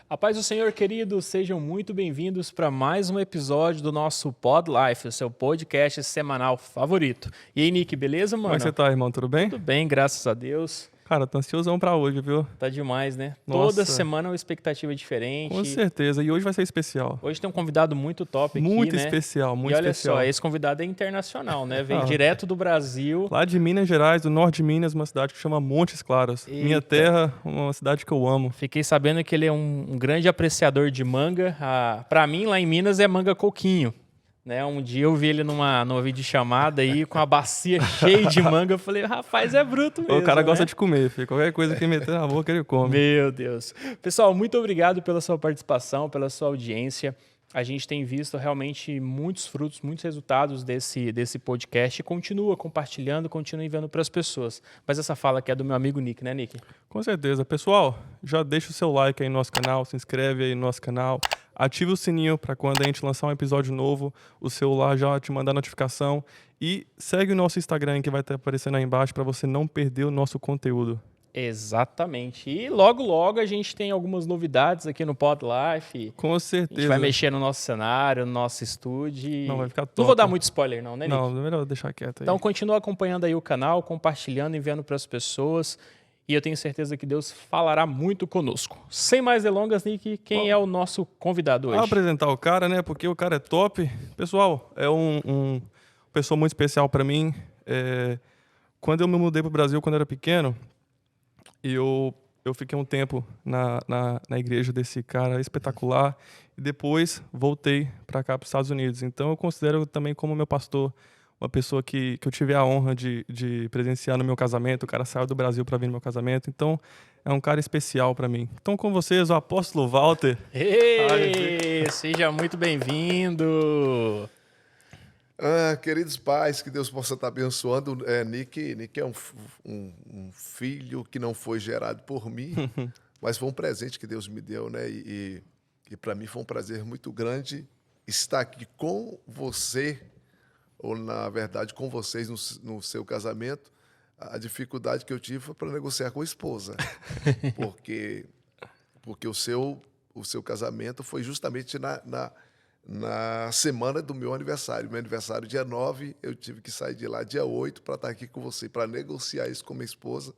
A paz do Senhor, queridos, sejam muito bem-vindos para mais um episódio do nosso Pod Life, o seu podcast semanal favorito. E aí, Nick, beleza, mano? Como é que você tá, irmão? Tudo bem? Tudo bem, graças a Deus. Cara, tô ansiosão pra hoje, viu? Tá demais, né? Toda Nossa, semana uma expectativa com diferente. certeza. E hoje vai ser especial. Hoje tem um convidado muito top aqui, Muito né? especial, muito E olha especial. só, esse convidado é internacional, né? Vem Ah. direto do Brasil. Lá de Minas Gerais, do norte de Minas, uma cidade que chama Montes Claros. Minha Eita. terra, uma cidade que eu amo. Fiquei sabendo que ele é um grande apreciador de manga. Pra mim, lá em Minas, é manga coquinho. Né, um dia eu vi ele numa videochamada aí com a bacia cheia de manga. Eu falei, rapaz, é bruto mesmo. O cara gosta né? de comer, filho. Qualquer coisa que meter na boca, ele come. Meu Deus. Pessoal, muito obrigado pela sua participação, pela sua audiência. A gente tem visto realmente muitos frutos, muitos resultados desse podcast. E continua compartilhando, continua enviando para as pessoas. Mas essa fala aqui é do meu amigo Nick, né, Nick? Com certeza. Pessoal, já deixa o seu like aí no nosso canal, se inscreve aí no nosso canal. Ative o sininho para quando a gente lançar um episódio novo, o celular já te mandar notificação. E segue o nosso Instagram que vai estar aparecendo aí embaixo para você não perder o nosso conteúdo. Exatamente. E logo, logo a gente tem algumas novidades aqui no Pod Life. Com A certeza. gente vai mexer no nosso cenário, no nosso estúdio. Não, vai ficar top. Não vou dar muito spoiler não, né, Nick? Não, é melhor deixar quieto aí. Então continua acompanhando aí o canal, compartilhando, enviando para as pessoas. E eu tenho certeza que Deus falará muito conosco. Sem mais delongas, Nick, quem é o nosso convidado hoje? Vou apresentar o cara, né? Porque o cara é top. Pessoal, é uma pessoa muito especial para mim. Quando eu me mudei para o Brasil, quando eu era pequeno, eu fiquei um tempo na igreja desse cara espetacular. E depois voltei para cá, para os Estados Unidos. Então eu considero também como meu pastor, uma pessoa que eu tive a honra de presenciar no meu casamento. O cara saiu do Brasil para vir no meu casamento. Então, é um cara especial para mim. Então, com vocês, o apóstolo Walter. Ei, seja muito bem-vindo. Queridos pais, que Deus possa estar abençoando. Nick é um filho que não foi gerado por mim, mas foi um presente que Deus me deu, né? E para mim foi um prazer muito grande estar aqui com você, ou na verdade com vocês no seu casamento. A dificuldade que eu tive foi para negociar com a esposa, porque o seu casamento foi justamente na semana do meu aniversário. Meu aniversário dia 9, eu tive que sair de lá dia 8 para estar aqui com você, para negociar isso com minha esposa.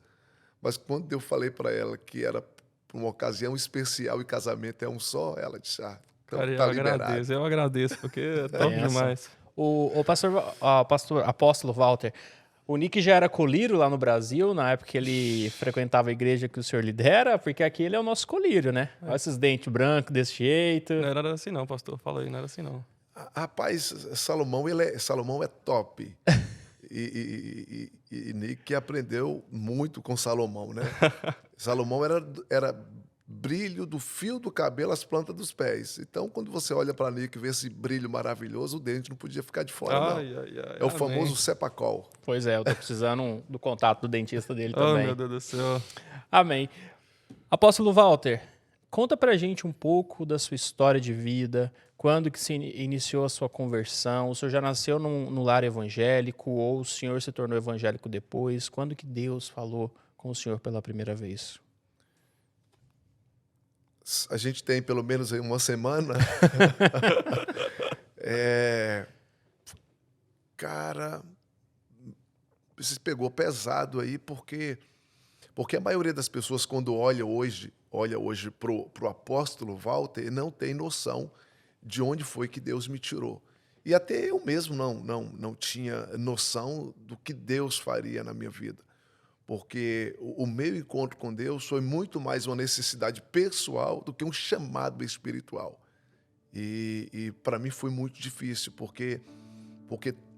Mas quando eu falei para ela que era uma ocasião especial e casamento é um só, ela disse, então Cara, tá liberado. eu agradeço, porque é top demais. O pastor apóstolo Walter, o Nick já era colírio lá no Brasil, na época que ele frequentava a igreja que o senhor lidera, porque aqui ele é o nosso colírio, né? Olha esses dentes brancos desse jeito. Não era assim não, pastor. Fala aí, não era assim não. Rapaz, Salomão é top. E Nick aprendeu muito com Salomão, né? Salomão era brilho do fio do cabelo às plantas dos pés. Então, quando você olha para Nick e vê esse brilho maravilhoso, o dente não podia ficar de fora, não. É o famoso Cepacol. Pois é, eu tô precisando do contato do dentista dele Oh, também. meu Deus do céu. Amém. Apóstolo Walter, conta pra gente um pouco da sua história de vida, quando que se iniciou a sua conversão, o senhor já nasceu no lar evangélico ou o senhor se tornou evangélico depois? Quando que Deus falou com o senhor pela primeira vez? A gente tem pelo menos aí uma semana. Cara, você pegou pesado aí, porque a maioria das pessoas, quando olha hoje pro apóstolo Walter, não tem noção de onde foi que Deus me tirou. E até eu mesmo não tinha noção do que Deus faria na minha vida. Porque o meu encontro com Deus foi muito mais uma necessidade pessoal do que um chamado espiritual. E para mim foi muito difícil, porque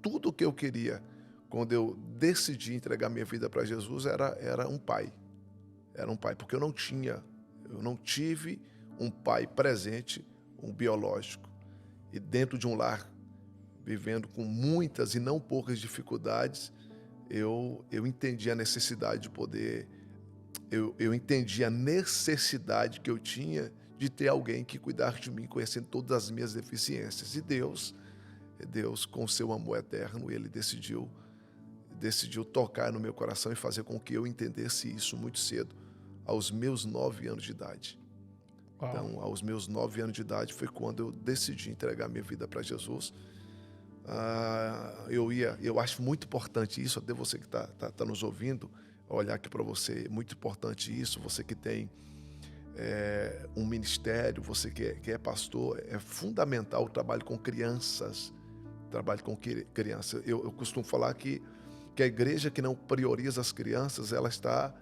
tudo o que eu queria, quando eu decidi entregar minha vida para Jesus, era um pai. Era um pai, porque eu não tive um pai presente, um biológico. E dentro de um lar, vivendo com muitas e não poucas dificuldades, eu entendi a necessidade de poder... Eu entendi a necessidade que eu tinha de ter alguém que cuidasse de mim, conhecendo todas as minhas deficiências. E Deus, com seu amor eterno, Ele decidiu tocar no meu coração e fazer com que eu entendesse isso muito cedo, aos meus 9 anos de idade. Uau. Então, aos meus 9 anos de idade foi quando eu decidi entregar minha vida para Jesus. Eu acho muito importante isso, até você que está nos ouvindo, olhar aqui para você, muito importante isso, você que tem um ministério, você que é pastor, é fundamental o trabalho com crianças. Eu costumo falar que a igreja que não prioriza as crianças, ela está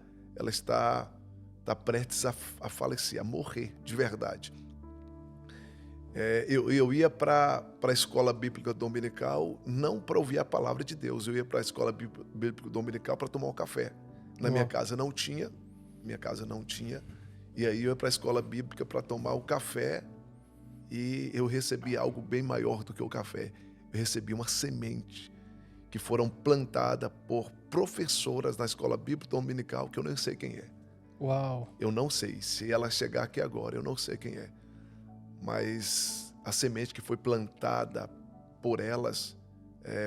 prestes a falecer, a morrer de verdade. Eu ia para a escola bíblica dominical não para ouvir a palavra de Deus, eu ia para a escola bíblica dominical para tomar um café. Minha casa não tinha, e aí eu ia para a escola bíblica para tomar o café, e eu recebi algo bem maior do que o café. Eu recebi uma semente que foram plantadas por professoras na escola bíblica dominical, que eu nem sei quem é. Uau! Eu não sei, se ela chegar aqui agora, eu não sei quem é. Mas a semente que foi plantada por elas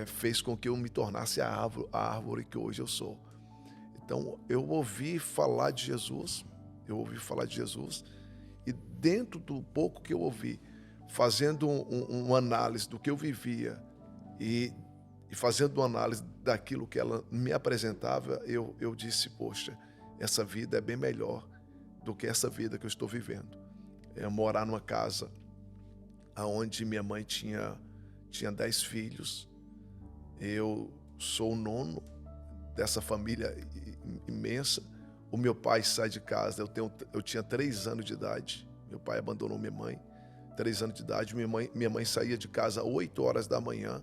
fez com que eu me tornasse a árvore que hoje eu sou. Então, eu ouvi falar de Jesus, e dentro do pouco que eu ouvi, fazendo uma análise do que eu vivia e fazendo uma análise daquilo que ela me apresentava, eu disse, poxa, essa vida é bem melhor do que essa vida que eu estou vivendo. Morar numa casa onde minha mãe tinha 10 filhos, eu sou o 9º dessa família imensa. O meu pai sai de casa, eu tinha 3 anos de idade, meu pai abandonou minha mãe, 3 anos de idade, minha mãe saía de casa às 8 horas da manhã,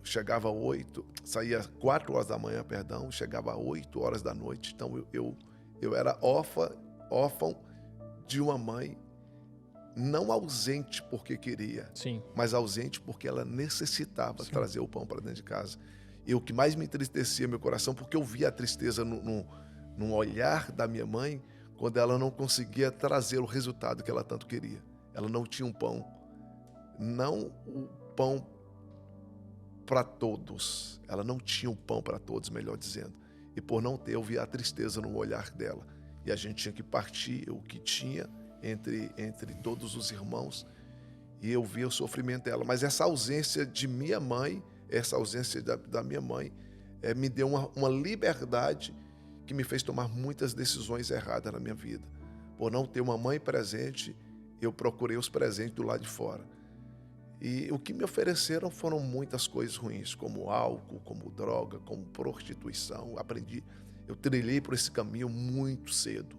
chegava às 8, saía às 4 horas da manhã, chegava às 8 horas da noite. Então eu era órfão de uma mãe, não ausente porque queria, Sim. mas ausente porque ela necessitava trazer o pão para dentro de casa. E o que mais me entristecia meu coração, porque eu via a tristeza no olhar da minha mãe, quando ela não conseguia trazer o resultado que ela tanto queria. Ela não tinha um pão, não o pão para todos. Ela não tinha um pão para todos, melhor dizendo. E por não ter, eu via a tristeza no olhar dela. E a gente tinha que partir o que tinha entre todos os irmãos. E eu via o sofrimento dela. Mas essa ausência de minha mãe, essa ausência da minha mãe, me deu uma liberdade que me fez tomar muitas decisões erradas na minha vida. Por não ter uma mãe presente, eu procurei os presentes do lado de fora. E o que me ofereceram foram muitas coisas ruins, como álcool, como droga, como prostituição. Eu trilhei por esse caminho muito cedo.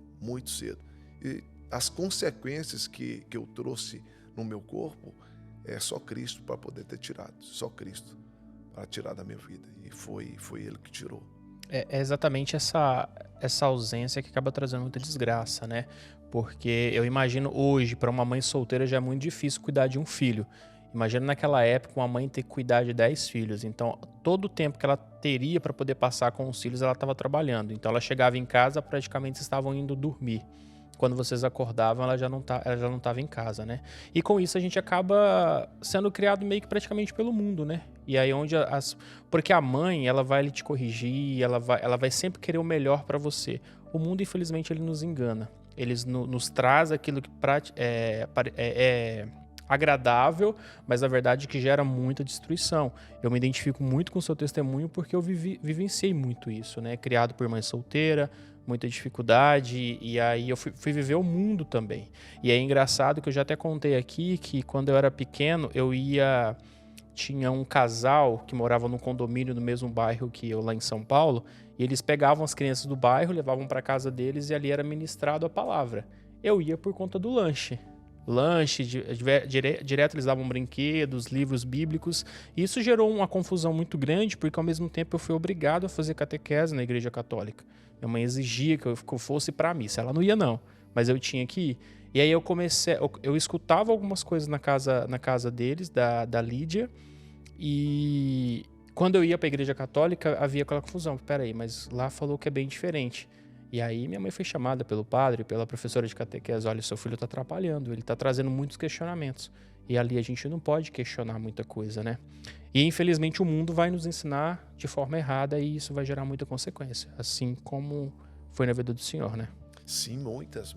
E as consequências que eu trouxe no meu corpo, é só Cristo para poder ter tirado. Só Cristo para tirar da minha vida. E foi Ele que tirou. É exatamente essa ausência que acaba trazendo muita desgraça, né? Porque eu imagino hoje, para uma mãe solteira, já é muito difícil cuidar de um filho. Imagina naquela época uma mãe ter que cuidar de 10 filhos. Então, todo o tempo que ela teria para poder passar com os filhos, ela estava trabalhando. Então, ela chegava em casa, praticamente estavam indo dormir. Quando vocês acordavam, ela já não estava em casa, né? E com isso a gente acaba sendo criado meio que praticamente pelo mundo, né? E aí porque a mãe, ela vai te corrigir, ela vai sempre querer o melhor para você. O mundo, infelizmente, ele nos engana. Ele nos traz aquilo que é agradável, mas na verdade que gera muita destruição. Eu me identifico muito com o seu testemunho porque eu vivenciei muito isso, né? Criado por mãe solteira, muita dificuldade, e aí eu fui viver o mundo também. E é engraçado que eu já até contei aqui que quando eu era pequeno, tinha um casal que morava num condomínio no mesmo bairro que eu, lá em São Paulo, e eles pegavam as crianças do bairro, levavam para casa deles e ali era ministrado a palavra. Eu ia por conta do lanche, direto eles davam brinquedos, livros bíblicos, e isso gerou uma confusão muito grande, porque ao mesmo tempo eu fui obrigado a fazer catequese na igreja católica. Minha mãe exigia que eu fosse para a missa, ela não ia não, mas eu tinha que ir. E aí eu escutava algumas coisas na casa deles, da Lídia, e quando eu ia para a igreja católica havia aquela confusão, peraí, mas lá falou que é bem diferente. E aí minha mãe foi chamada pelo padre, pela professora de catequese, olha, seu filho está atrapalhando, ele está trazendo muitos questionamentos. E ali a gente não pode questionar muita coisa, né? E infelizmente o mundo vai nos ensinar de forma errada e isso vai gerar muita consequência, assim como foi na vida do senhor, né? Sim, muitas.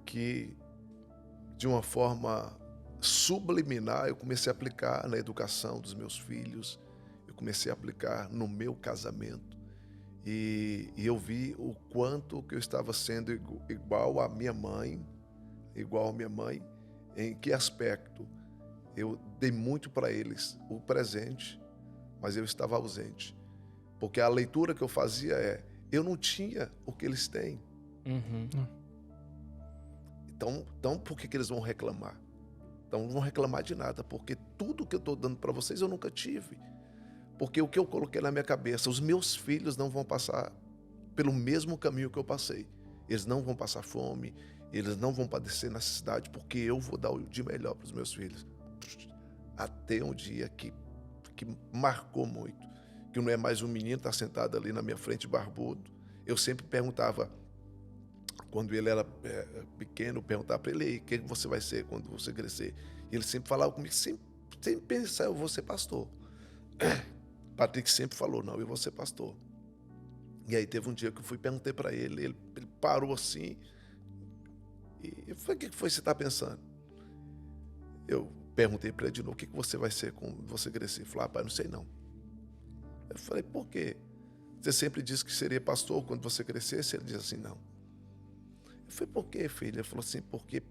que, de uma forma subliminar, eu comecei a aplicar na educação dos meus filhos, eu comecei a aplicar no meu casamento, e eu vi o quanto que eu estava sendo igual à minha mãe, em que aspecto? Eu dei muito para eles o presente, mas eu estava ausente, porque a leitura que eu fazia eu não tinha o que eles têm. Então por que eles vão reclamar? Então não vão reclamar de nada, porque tudo que eu estou dando para vocês eu nunca tive. Porque o que eu coloquei na minha cabeça, os meus filhos não vão passar pelo mesmo caminho que eu passei. Eles não vão passar fome, eles não vão padecer necessidade, porque eu vou dar o de melhor para os meus filhos. Até um dia que marcou muito, que não é mais um menino que está sentado ali na minha frente, barbudo. Eu sempre perguntava, quando ele era pequeno, eu perguntava para ele: o que você vai ser quando você crescer? E ele sempre falava comigo, sem pensar: eu vou ser pastor. Patrick sempre falou: não, eu vou ser pastor. E aí teve um dia que eu fui, perguntei para ele parou assim, e eu falei: o que foi que você está pensando? Eu perguntei para ele de novo: o que você vai ser quando você crescer? Ele falou: pai, não sei não. Eu falei: por quê? Você sempre disse que seria pastor quando você crescesse? Ele disse assim: não. Eu falei: por quê, filho? Ele falou assim: porque...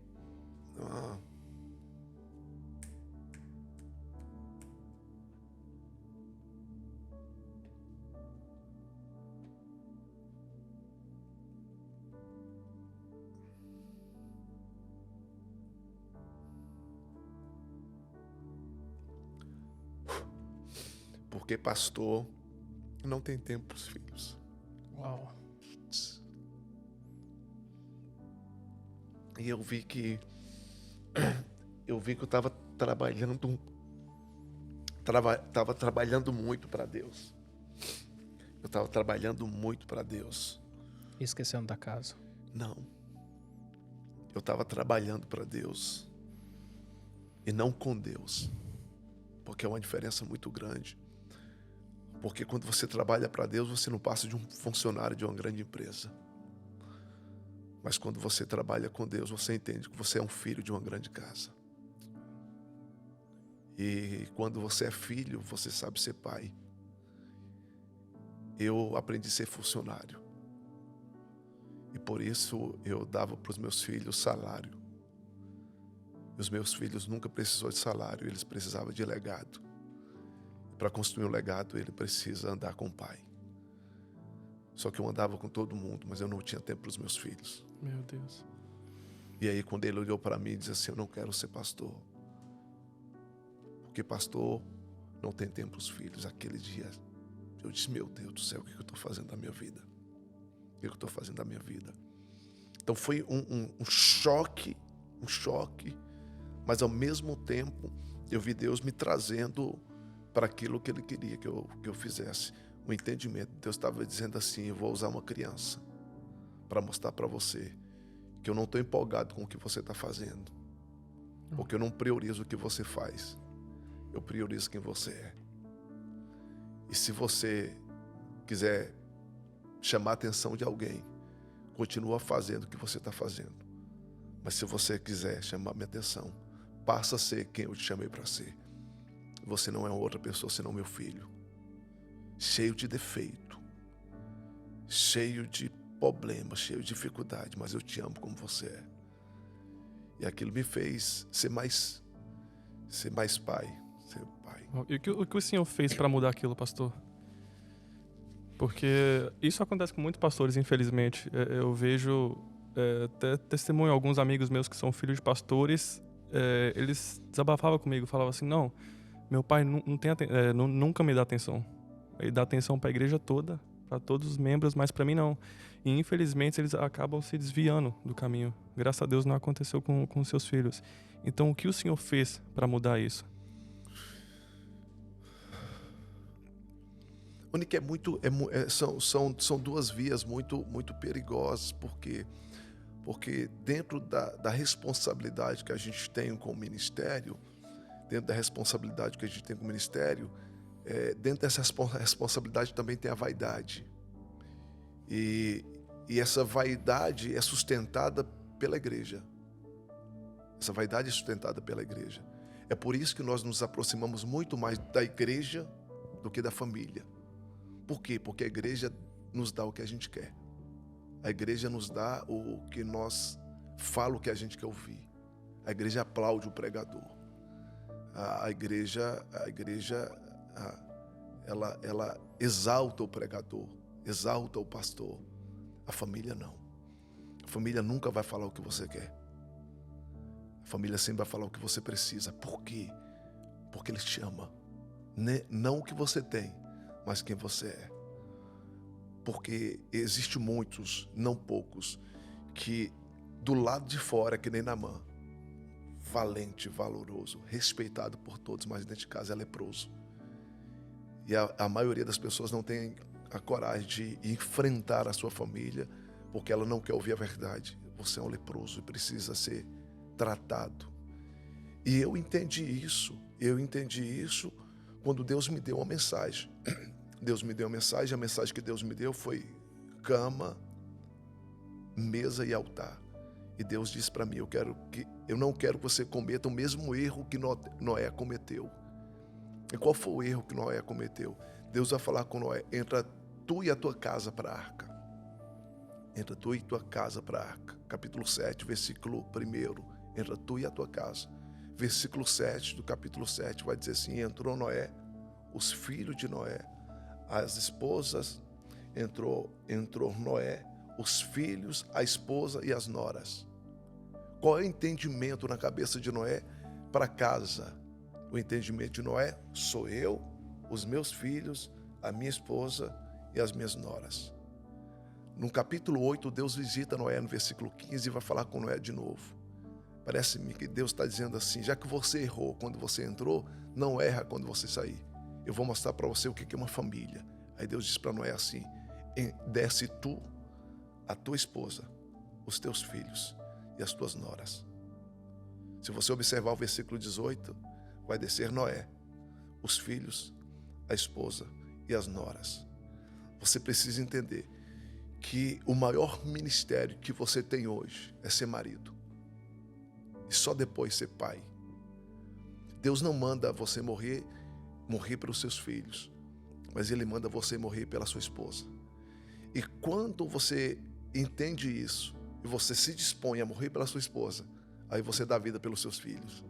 Porque pastor não tem tempo para os filhos. Uau. E eu vi que eu estava trabalhando muito para Deus. Eu estava trabalhando muito para Deus. Esquecendo da casa. Não. Eu estava trabalhando para Deus e não com Deus. Porque é uma diferença muito grande. Porque quando você trabalha para Deus, você não passa de um funcionário de uma grande empresa. Mas quando você trabalha com Deus, você entende que você é um filho de uma grande casa. E quando você é filho, você sabe ser pai. Eu aprendi a ser funcionário. E por isso eu dava para os meus filhos salário. Os meus filhos nunca precisaram de salário, eles precisavam de legado. Para construir um legado, ele precisa andar com o pai. Só que eu andava com todo mundo, mas eu não tinha tempo para os meus filhos. Meu Deus. E aí quando ele olhou para mim e disse assim: eu não quero ser pastor. Porque pastor não tem tempo para os filhos. Aquele dia eu disse: meu Deus do céu, o que eu estou fazendo da minha vida? O que eu estou fazendo da minha vida? Então foi um choque, mas ao mesmo tempo eu vi Deus me trazendo para aquilo que Ele queria que eu fizesse. O entendimento. Deus estava dizendo assim: eu vou usar uma criança para mostrar para você que eu não estou empolgado com o que você está fazendo. Porque eu não priorizo o que você faz. Eu priorizo quem você é. E se você quiser chamar a atenção de alguém, continua fazendo o que você está fazendo. Mas se você quiser chamar minha atenção, passa a ser quem eu te chamei para ser. Você não é outra pessoa senão meu filho. Cheio de defeito, cheio de problemas, cheio de dificuldade, mas eu te amo como você é. E aquilo me fez ser mais pai. E o que o senhor fez para mudar aquilo, pastor? Porque isso acontece com muitos pastores, infelizmente. Eu vejo, até testemunho, alguns amigos meus que são filhos de pastores, eles desabafavam comigo, falavam assim: não, meu pai nunca me dá atenção. Ele dá atenção para a igreja toda, para todos os membros, mas para mim não. E infelizmente eles acabam se desviando do caminho. Graças a Deus não aconteceu com seus filhos. Então o que o senhor fez para mudar isso? Única são duas vias muito perigosas, porque dentro da responsabilidade que a gente tem com o ministério, dentro dessa responsabilidade também tem a vaidade. E E essa vaidade é sustentada pela igreja. Essa vaidade é sustentada pela igreja. É por isso que nós nos aproximamos muito mais da igreja do que da família. Por quê? Porque a igreja nos dá o que a gente quer. A igreja nos dá o que nós fala o que a gente quer ouvir. A igreja aplaude o pregador. A igreja ela exalta o pregador, exalta o pastor. A família não. A família nunca vai falar o que você quer. A família sempre vai falar o que você precisa. Por quê? Porque ele te ama. Não o que você tem, mas quem você é. Porque existem muitos, não poucos, que do lado de fora, que nem Naamã, valente, valoroso, respeitado por todos, mas dentro de casa é leproso. E a maioria das pessoas não tem a coragem de enfrentar a sua família, porque ela não quer ouvir a verdade. Você é um leproso e precisa ser tratado. E eu entendi isso quando Deus me deu uma mensagem. Deus me deu uma mensagem, a mensagem que Deus me deu foi cama, mesa e altar. E Deus disse para mim, eu não quero que você cometa o mesmo erro que Noé cometeu. E qual foi o erro que Noé cometeu? Deus vai falar com Noé, entra tu e a tua casa para a arca. Entra tu e tua casa para a arca. Capítulo 7, versículo 1, entra tu e a tua casa. Versículo 7 do capítulo 7 vai dizer assim, entrou Noé, os filhos de Noé, as esposas, entrou Noé, os filhos, a esposa e as noras. Qual é o entendimento na cabeça de Noé para casa? O entendimento de Noé sou eu, os meus filhos, a minha esposa e as minhas noras. No capítulo 8, Deus visita Noé no versículo 15 e vai falar com Noé de novo. Parece-me que Deus está dizendo assim, já que você errou quando você entrou, não erra quando você sair. Eu vou mostrar para você o que é uma família. Aí Deus diz para Noé assim, desce tu, a tua esposa, os teus filhos e as tuas noras. Se você observar o versículo 18, vai descer Noé, os filhos, a esposa e as noras. Você precisa entender que o maior ministério que você tem hoje é ser marido. E só depois ser pai. Deus não manda você morrer pelos seus filhos, mas Ele manda você morrer pela sua esposa. E quando você entende isso, e você se dispõe a morrer pela sua esposa, aí você dá vida pelos seus filhos.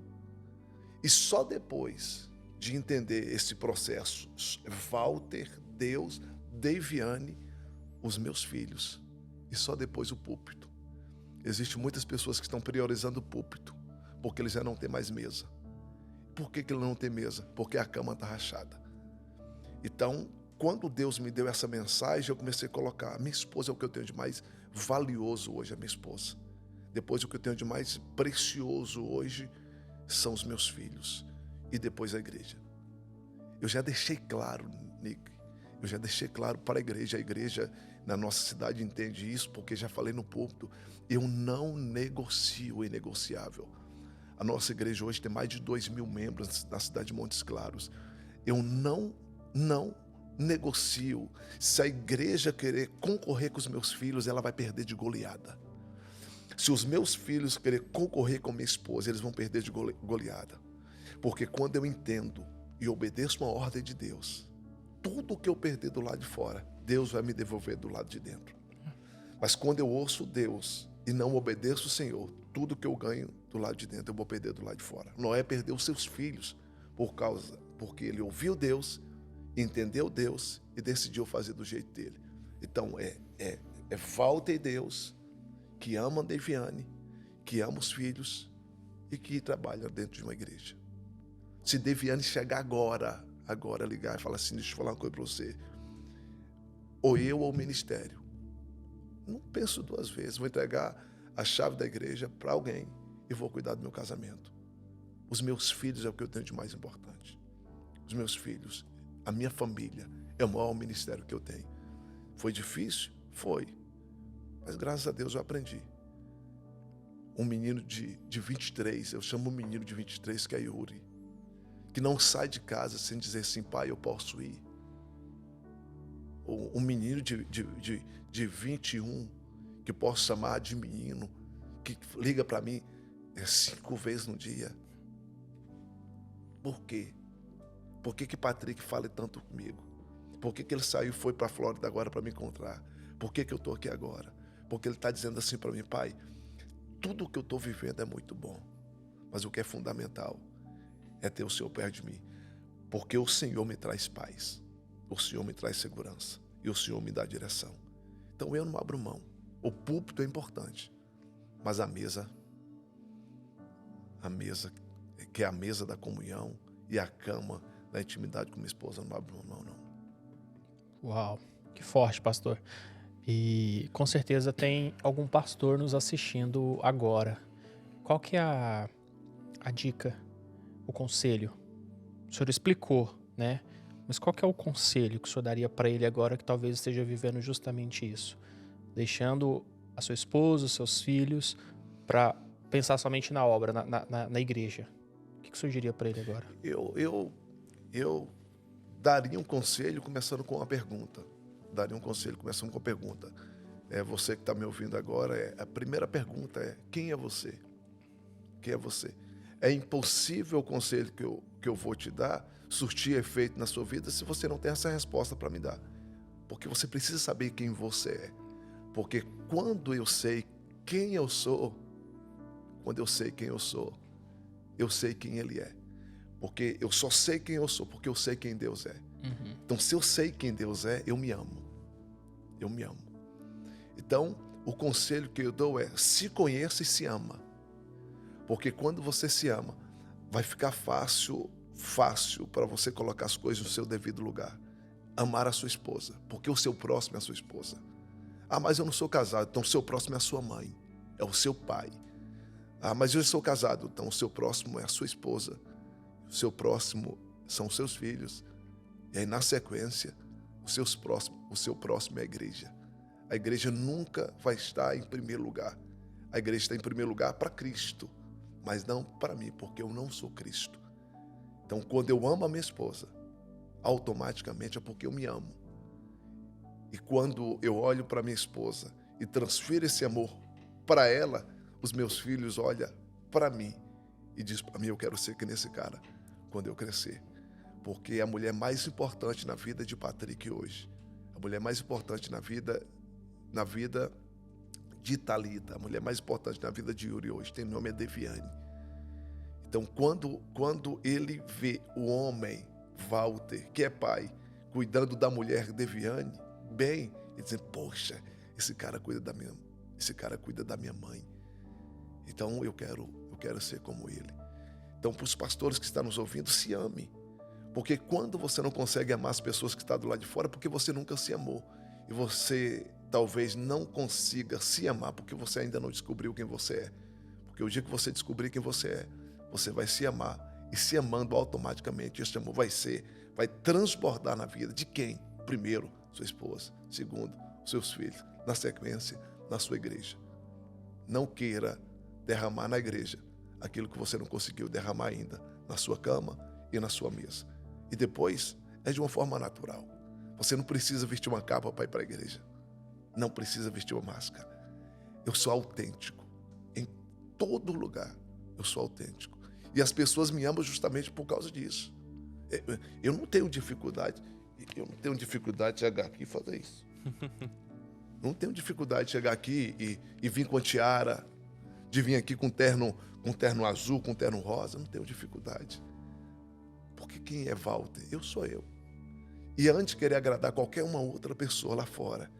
E só depois de entender esse processo, Walter, Deus, Deviane, os meus filhos, e só depois o púlpito. Existem muitas pessoas que estão priorizando o púlpito, porque eles já não têm mais mesa. Por que ele não tem mesa? Porque a cama está rachada. Então, quando Deus me deu essa mensagem, eu comecei a colocar, a minha esposa é o que eu tenho de mais valioso hoje, a minha esposa. Depois o que eu tenho de mais precioso hoje são os meus filhos. E depois a igreja. Eu já deixei claro, Nick, eu já deixei claro para a igreja na nossa cidade entende isso, porque já falei no púlpito, eu não negocio o inegociável. A nossa igreja hoje tem mais de 2.000 membros na cidade de Montes Claros. Eu não negocio. Se a igreja querer concorrer com os meus filhos, ela vai perder de goleada. Se os meus filhos querer concorrer com minha esposa, eles vão perder de goleada. Porque quando eu entendo e obedeço uma ordem de Deus, tudo que eu perder do lado de fora, Deus vai me devolver do lado de dentro. Mas quando eu ouço Deus e não obedeço o Senhor, tudo que eu ganho do lado de dentro, eu vou perder do lado de fora. Noé perdeu seus filhos porque ele ouviu Deus, entendeu Deus e decidiu fazer do jeito dele. Então é Walter e Deus que ama Deviane, que ama os filhos e que trabalha dentro de uma igreja. Se Deviane chegar agora ligar e falar assim, deixa eu falar uma coisa para você, ou eu ou o ministério, não penso duas vezes, vou entregar a chave da igreja para alguém e vou cuidar do meu casamento. Os meus filhos é o que eu tenho de mais importante. Os meus filhos, a minha família é o maior ministério que eu tenho. Foi difícil? Foi. Mas graças a Deus eu aprendi. Um menino de 23, eu chamo um menino de 23 que é Yuri, que não sai de casa sem dizer assim, pai, eu posso ir. Um menino de 21 que posso chamar de menino, que liga para mim 5 vezes no dia. Por quê? Por que Patrick fala tanto comigo? Por que ele saiu e foi para a Flórida agora para me encontrar? Por que eu estou aqui agora? Porque ele está dizendo assim para mim: pai, tudo que eu estou vivendo é muito bom, mas o que é fundamental é ter o Senhor perto de mim, porque o Senhor me traz paz, o Senhor me traz segurança e o Senhor me dá direção. Então eu não abro mão. O púlpito é importante, mas a mesa, que é a mesa da comunhão, e a cama da intimidade com minha esposa, não abro mão, não. Uau, que forte, pastor. E com certeza tem algum pastor nos assistindo agora. Qual que é a dica, o conselho? O senhor explicou, né? Mas qual que é o conselho que o senhor daria para ele agora que talvez esteja vivendo justamente isso? Deixando a sua esposa, os seus filhos, para pensar somente na obra, na igreja. O que o senhor diria para ele agora? Eu daria um conselho começando com uma pergunta. Você que está me ouvindo agora, a primeira pergunta é: quem é você? Quem é você? É impossível o conselho que eu vou te dar surtir efeito na sua vida se você não tem essa resposta para me dar. Porque você precisa saber quem você é. Porque quando eu sei quem eu sou, eu sei quem Ele é. Porque eu só sei quem eu sou, porque eu sei quem Deus é. Então, se eu sei quem Deus é, eu me amo. Eu me amo. Então, o conselho que eu dou é: se conheça e se ama. Porque quando você se ama, vai ficar fácil para você colocar as coisas no seu devido lugar. Amar a sua esposa, porque o seu próximo é a sua esposa. Ah, mas eu não sou casado, então o seu próximo é a sua mãe, é o seu pai. Ah, mas eu sou casado, então o seu próximo é a sua esposa. O seu próximo são os seus filhos. E aí, na sequência, o seu próximo é a igreja. A igreja nunca vai estar em primeiro lugar. A igreja está em primeiro lugar para Cristo, mas não para mim, porque eu não sou Cristo. Então, quando eu amo a minha esposa, automaticamente é porque eu me amo. E quando eu olho para minha esposa e transfiro esse amor para ela, os meus filhos olham para mim e dizem para mim: eu quero ser que nesse cara quando eu crescer. Porque é a mulher mais importante na vida de Patrick hoje. A mulher mais importante na vida de Thalita. A mulher mais importante na vida de Yuri hoje. Tem nome, é Deviane. Então, quando ele vê o homem, Walter, que é pai, cuidando da mulher Deviane, bem, ele diz: poxa, esse cara cuida da minha mãe. Então, eu quero ser como ele. Então, para os pastores que estão nos ouvindo, se ame. Porque quando você não consegue amar as pessoas que estão do lado de fora, é porque você nunca se amou. E você talvez não consiga se amar porque você ainda não descobriu quem você é. Porque o dia que você descobrir quem você é, você vai se amar. E se amando automaticamente, esse amor vai transbordar na vida de quem? Primeiro, sua esposa. Segundo, seus filhos. Na sequência, na sua igreja. Não queira derramar na igreja aquilo que você não conseguiu derramar ainda na sua cama e na sua mesa. E depois é de uma forma natural. Você não precisa vestir uma capa para ir para a igreja. Não precisa vestir uma máscara. Eu sou autêntico. Em todo lugar eu sou autêntico. E as pessoas me amam justamente por causa disso. Eu não tenho dificuldade. De chegar aqui e fazer isso. Não tenho dificuldade de chegar aqui e vir com a tiara, de vir aqui com terno azul, com terno rosa. Não tenho dificuldade. Porque quem é Walter? Eu sou eu. E antes de querer agradar qualquer uma outra pessoa lá fora,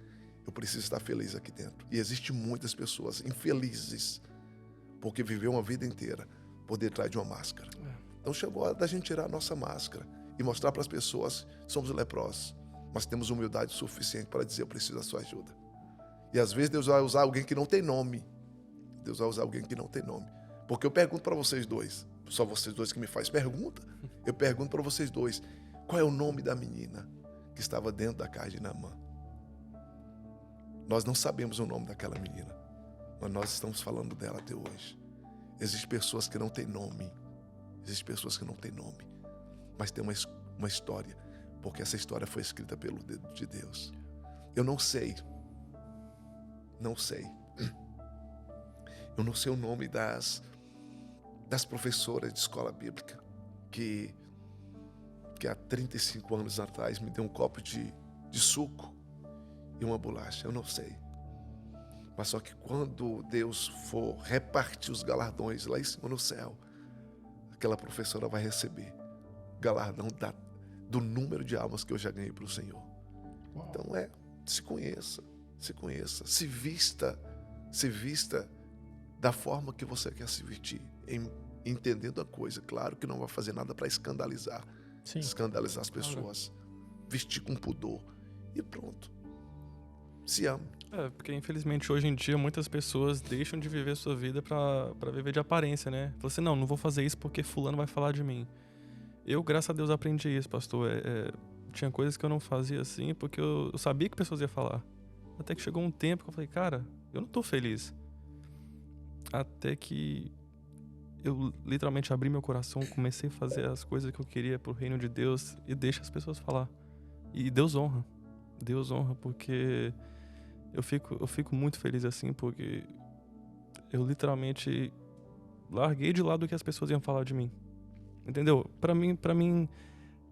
eu preciso estar feliz aqui dentro. E existem muitas pessoas infelizes porque viveu uma vida inteira por detrás de uma máscara. Então chegou a hora da gente tirar a nossa máscara e mostrar para as pessoas que somos leprosos, mas temos humildade suficiente para dizer: eu preciso da sua ajuda. E às vezes Deus vai usar alguém que não tem nome. Porque eu pergunto para vocês dois, só vocês dois que me fazem pergunta, eu pergunto para vocês dois: qual é o nome da menina que estava dentro da casa de Naamã? Nós não sabemos o nome daquela menina, mas nós estamos falando dela até hoje. Existem pessoas que não têm nome, mas tem uma história, porque essa história foi escrita pelo dedo de Deus. Eu não sei Não sei. Eu não sei o nome das professoras de escola bíblica que há 35 anos atrás me deu um copo de suco e uma bolacha. Eu não sei. Mas só que quando Deus for repartir os galardões lá em cima no céu, aquela professora vai receber galardão do número de almas que eu já ganhei para o Senhor. Uau. Então se conheça, se vista da forma que você quer se vestir, entendendo a coisa. Claro que não vai fazer nada para escandalizar as pessoas. Vestir com pudor e pronto. Se ama. Porque infelizmente hoje em dia muitas pessoas deixam de viver a sua vida pra viver de aparência, né? Fala assim, não vou fazer isso porque fulano vai falar de mim. Eu, graças a Deus, aprendi isso, pastor. Tinha coisas que eu não fazia assim porque eu sabia que pessoas iam falar. Até que chegou um tempo que eu falei, cara, eu não tô feliz. Até que eu literalmente abri meu coração, comecei a fazer as coisas que eu queria pro reino de Deus e deixa as pessoas falar. E Deus honra. Deus honra, porque eu fico muito feliz assim, porque eu literalmente larguei de lado o que as pessoas iam falar de mim. Entendeu? Pra mim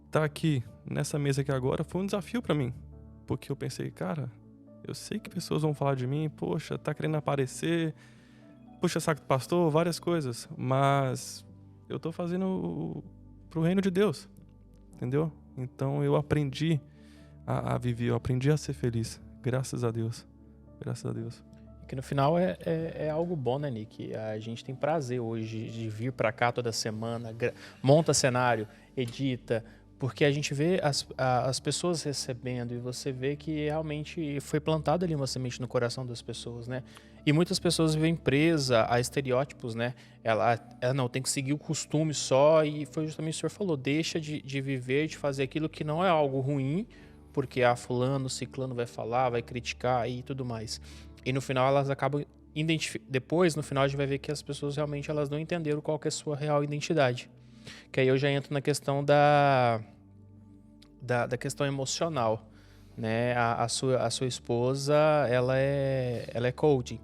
tá aqui nessa mesa aqui agora foi um desafio pra mim. Porque eu pensei, cara, eu sei que pessoas vão falar de mim, poxa, tá querendo aparecer, puxa saco do pastor, várias coisas, mas eu tô fazendo pro reino de Deus, entendeu? Então eu aprendi a viver, eu aprendi a ser feliz, graças a Deus, graças a Deus. Que no final é algo bom, né, Nick? A gente tem prazer hoje de vir pra cá toda semana, monta cenário, edita, porque a gente vê as pessoas recebendo e você vê que realmente foi plantada ali uma semente no coração das pessoas, né? E muitas pessoas vivem presa a estereótipos, né? Ela não, tem que seguir o costume só, e foi justamente o que o senhor falou, deixa de viver, de fazer aquilo que não é algo ruim, porque fulano, ciclano vai falar, vai criticar e tudo mais. E no final elas acabam depois, no final, a gente vai ver que as pessoas realmente elas não entenderam qual que é a sua real identidade. Que aí eu já entro na questão da questão emocional, né? A sua esposa, ela é coaching.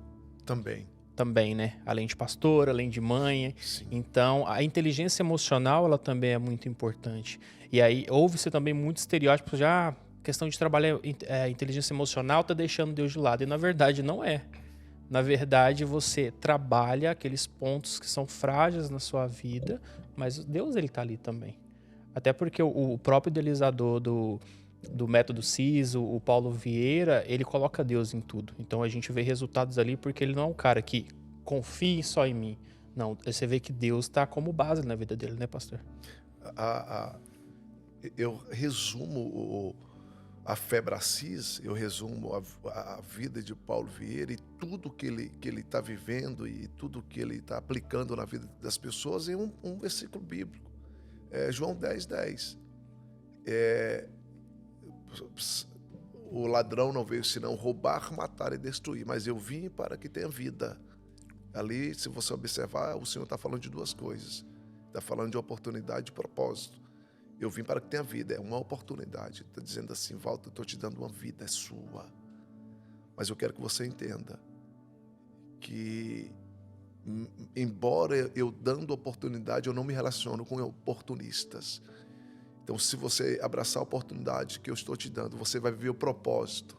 Também, né? Além de pastora, além de mãe. Sim. Então, a inteligência emocional, ela também é muito importante. E aí, houve-se também muitos estereótipos já, questão de trabalhar inteligência emocional tá deixando Deus de lado. E, na verdade, não é. Na verdade, você trabalha aqueles pontos que são frágeis na sua vida, mas Deus, ele tá ali também. Até porque o próprio idealizador do método CIS, o Paulo Vieira, ele coloca Deus em tudo. Então a gente vê resultados ali porque ele não é um cara que confie só em mim. Não, você vê que Deus está como base na vida dele, né, pastor? Eu resumo a Febracis, eu resumo a vida de Paulo Vieira e tudo que ele está vivendo e tudo que ele está aplicando na vida das pessoas em um versículo bíblico. João 10:10. O ladrão não veio senão roubar, matar e destruir, mas eu vim para que tenha vida. Ali, se você observar, o Senhor está falando de duas coisas. Está falando de oportunidade e de propósito. Eu vim para que tenha vida, é uma oportunidade. Está dizendo assim, Walter, eu estou te dando uma vida, é sua. Mas eu quero que você entenda que, embora eu dando oportunidade, eu não me relaciono com oportunistas. Então, se você abraçar a oportunidade que eu estou te dando, você vai viver o propósito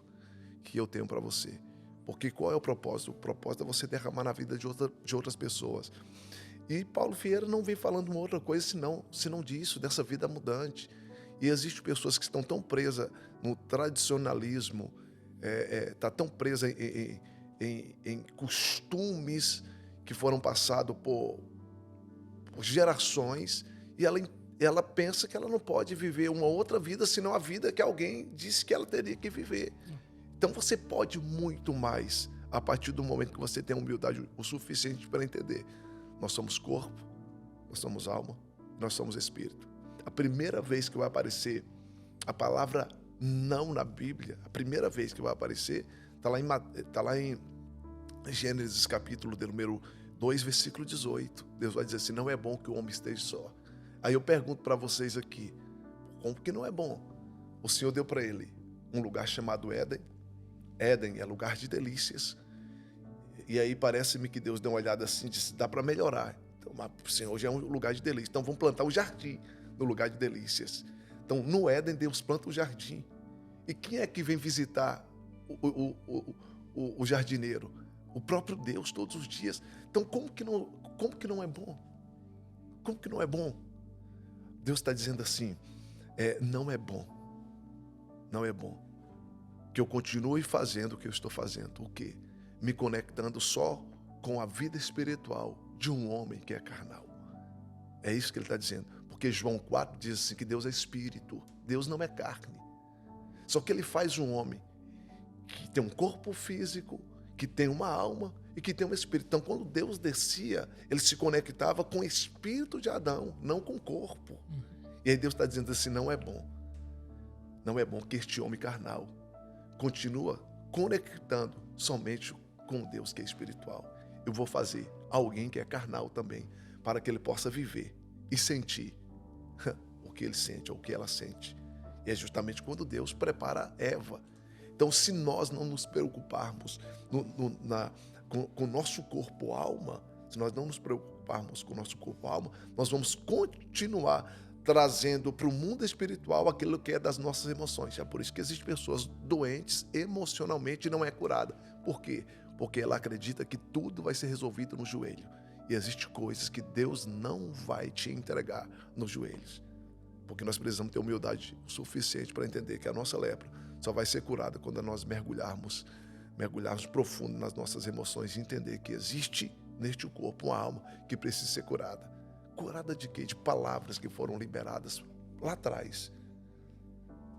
que eu tenho para você. Porque qual é o propósito? O propósito é você derramar na vida de outras pessoas. E Paulo Vieira não vem falando uma outra coisa senão disso, dessa vida mudante. E existem pessoas que estão tão presas no tradicionalismo, tá tão presa em costumes que foram passados por gerações, e ela pensa que ela não pode viver uma outra vida senão a vida que alguém disse que ela teria que viver. Então você pode muito mais a partir do momento que você tem humildade o suficiente para entender. Nós somos corpo, nós somos alma, nós somos espírito. A primeira vez que vai aparecer a palavra não na Bíblia, a primeira vez que vai aparecer, está lá em Gênesis capítulo de número 2, versículo 18. Deus vai dizer assim, não é bom que o homem esteja só. Aí eu pergunto para vocês aqui, como que não é bom? O Senhor deu para ele um lugar chamado Éden. Éden é lugar de delícias, E aí parece-me que Deus deu uma olhada assim e disse, dá para melhorar. Então, assim, hoje é um lugar de delícia. Então vamos plantar um jardim no lugar de delícias. Então no Éden Deus planta um jardim. E quem é que vem visitar o jardineiro? O próprio Deus todos os dias. Então como que não é bom? Como que não é bom? Deus está dizendo assim, não é bom. Não é bom. Que eu continue fazendo o que eu estou fazendo. O quê? Me conectando só com a vida espiritual de um homem que é carnal. É isso que ele está dizendo. Porque João 4 diz assim que Deus é espírito. Deus não é carne. Só que ele faz um homem que tem um corpo físico, que tem uma alma e que tem um espírito. Então, quando Deus descia, ele se conectava com o espírito de Adão, não com o corpo. E aí Deus está dizendo assim, não é bom. Não é bom que este homem carnal continua conectando somente com Deus que é espiritual. Eu vou fazer alguém que é carnal também, para que ele possa viver e sentir o que ele sente ou o que ela sente. E é justamente quando Deus prepara Eva. Então, se nós não nos preocuparmos com o nosso corpo-alma, se nós não nos preocuparmos com o nosso corpo-alma, nós vamos continuar trazendo para o mundo espiritual aquilo que é das nossas emoções. É por isso que existem pessoas doentes emocionalmente e não é curada. Por quê? Porque ela acredita que tudo vai ser resolvido no joelho. E existem coisas que Deus não vai te entregar nos joelhos. Porque nós precisamos ter humildade suficiente para entender que a nossa lepra só vai ser curada quando nós mergulharmos profundo nas nossas emoções e entender que existe neste corpo uma alma que precisa ser curada. Curada de quê? De palavras que foram liberadas lá atrás.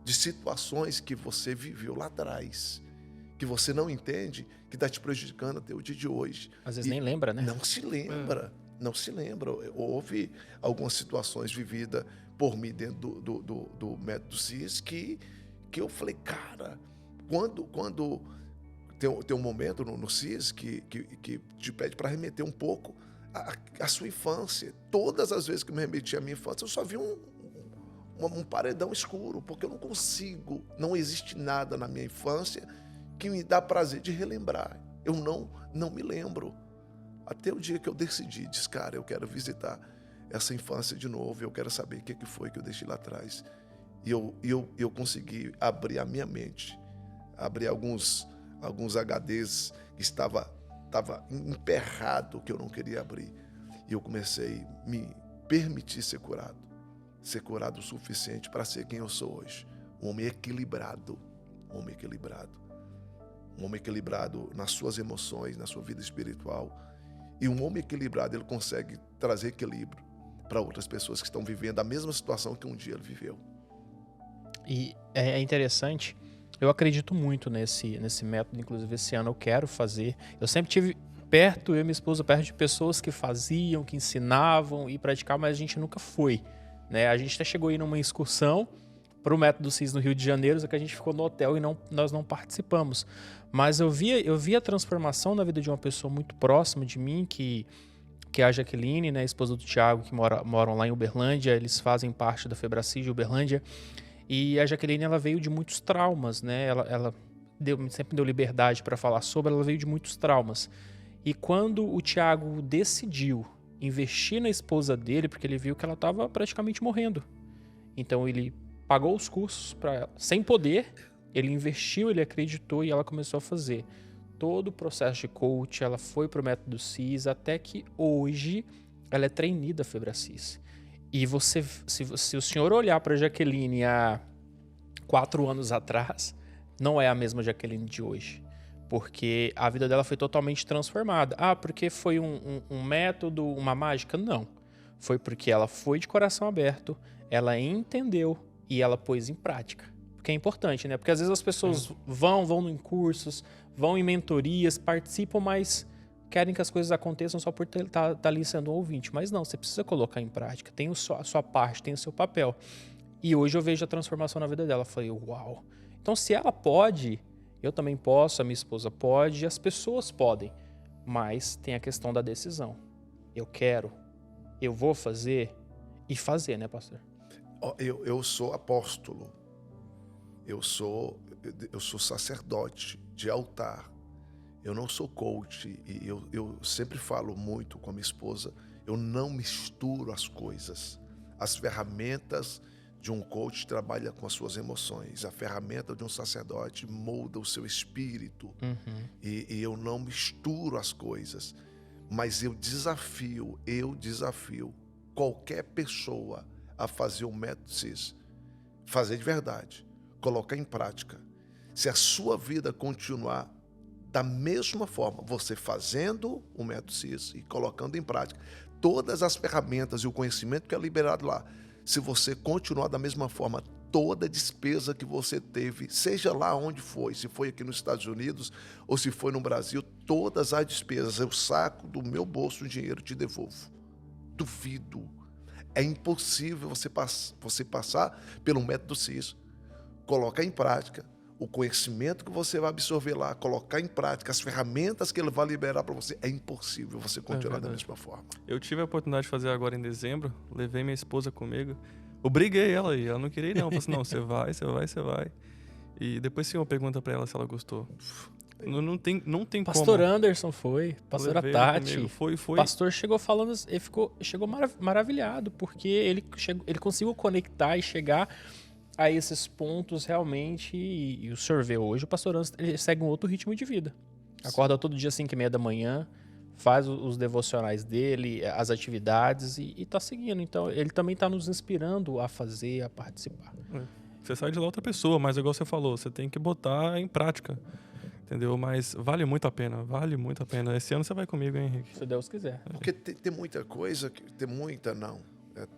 De situações que você viveu lá atrás. Que você não entende, que está te prejudicando até o dia de hoje. Às vezes nem lembra, né? Não se lembra. Não se lembra. Houve algumas situações vividas por mim dentro do método CIS que eu falei, cara, quando tem um momento no CIS que te pede para remeter um pouco a sua infância. Todas as vezes que eu me remeti à minha infância, eu só vi um paredão escuro, porque eu não consigo, não existe nada na minha infância que me dá prazer de relembrar. Eu não me lembro. Até o dia que eu decidi, disse, cara, eu quero visitar essa infância de novo, eu quero saber o que foi que eu deixei lá atrás. E eu consegui abrir a minha mente, abrir alguns HDs que estava emperrado, que eu não queria abrir. E eu comecei a me permitir ser curado o suficiente para ser quem eu sou hoje. Um homem equilibrado, nas suas emoções, na sua vida espiritual. E um homem equilibrado, ele consegue trazer equilíbrio para outras pessoas que estão vivendo a mesma situação que um dia ele viveu. E é interessante, eu acredito muito nesse método, inclusive esse ano eu quero fazer. Eu sempre tive perto, eu e minha esposa, perto de pessoas que faziam, que ensinavam e praticavam, mas a gente nunca foi, né? A gente até chegou a ir numa excursão para o método CIS no Rio de Janeiro, só que a gente ficou no hotel e nós não participamos. Mas eu vi a transformação na vida de uma pessoa muito próxima de mim, que é a Jaqueline, né, a esposa do Thiago, que moram lá em Uberlândia. Eles fazem parte da Febracid de Uberlândia. E a Jaqueline, ela veio de muitos traumas, né? Ela sempre deu liberdade para falar sobre, ela veio de muitos traumas. E quando o Thiago decidiu investir na esposa dele, porque ele viu que ela estava praticamente morrendo. Então ele pagou os cursos para ela, sem poder, ele investiu, ele acreditou e ela começou a fazer todo o processo de coach. Ela foi para o método CIS, até que hoje ela é trainee da Febracis. E se o senhor olhar para a Jaqueline há 4 anos atrás, não é a mesma Jaqueline de hoje. Porque a vida dela foi totalmente transformada. Ah, porque foi um método, uma mágica? Não. Foi porque ela foi de coração aberto, ela entendeu e ela pôs em prática. Porque é importante, né? Porque às vezes as pessoas vão em cursos, vão em mentorias, participam, mas querem que as coisas aconteçam só por estar ali sendo um ouvinte. Mas não, você precisa colocar em prática. Tem a sua parte, tem o seu papel. E hoje eu vejo a transformação na vida dela. Eu falei, uau. Então se ela pode, eu também posso, a minha esposa pode, as pessoas podem. Mas tem a questão da decisão. Eu quero, eu vou fazer e fazer, né, pastor? Eu sou apóstolo. Eu sou sacerdote de altar. Eu não sou coach e eu sempre falo muito com a minha esposa, eu não misturo as coisas. As ferramentas de um coach trabalha com as suas emoções. A ferramenta de um sacerdote molda o seu espírito. E eu não misturo as coisas. Mas eu desafio qualquer pessoa a fazer o método CIS. Fazer de verdade. Colocar em prática. Se a sua vida continuar da mesma forma, você fazendo o método CIS e colocando em prática todas as ferramentas e o conhecimento que é liberado lá, se você continuar da mesma forma, toda a despesa que você teve, seja lá onde foi, se foi aqui nos Estados Unidos ou se foi no Brasil, todas as despesas, eu saco do meu bolso o dinheiro e te devolvo. Duvido. É impossível você passar pelo método CIS, colocar em prática o conhecimento que você vai absorver lá, colocar em prática as ferramentas que ele vai liberar para você. É impossível você continuar da mesma forma. Eu tive a oportunidade de fazer agora em dezembro, levei minha esposa comigo, obriguei ela e ela não queria ir não, eu falei assim, não, você vai. E depois sim, uma pergunta para ela se ela gostou. Não tem Pastor como. Anderson foi, pastora Levei Tati. foi. O pastor chegou falando, ele chegou maravilhado, porque ele conseguiu conectar e chegar a esses pontos realmente. E o senhor vê hoje, o pastor Anderson ele segue um outro ritmo de vida. Acorda todo dia às 5:30 da manhã, faz os devocionais dele, as atividades e tá seguindo. Então, ele também tá nos inspirando a fazer, a participar. Você sai de lá outra pessoa, mas igual você falou, você tem que botar em prática. Entendeu? Mas vale muito a pena. Esse ano você vai comigo, hein, Henrique? Se Deus quiser. Porque tem muita coisa,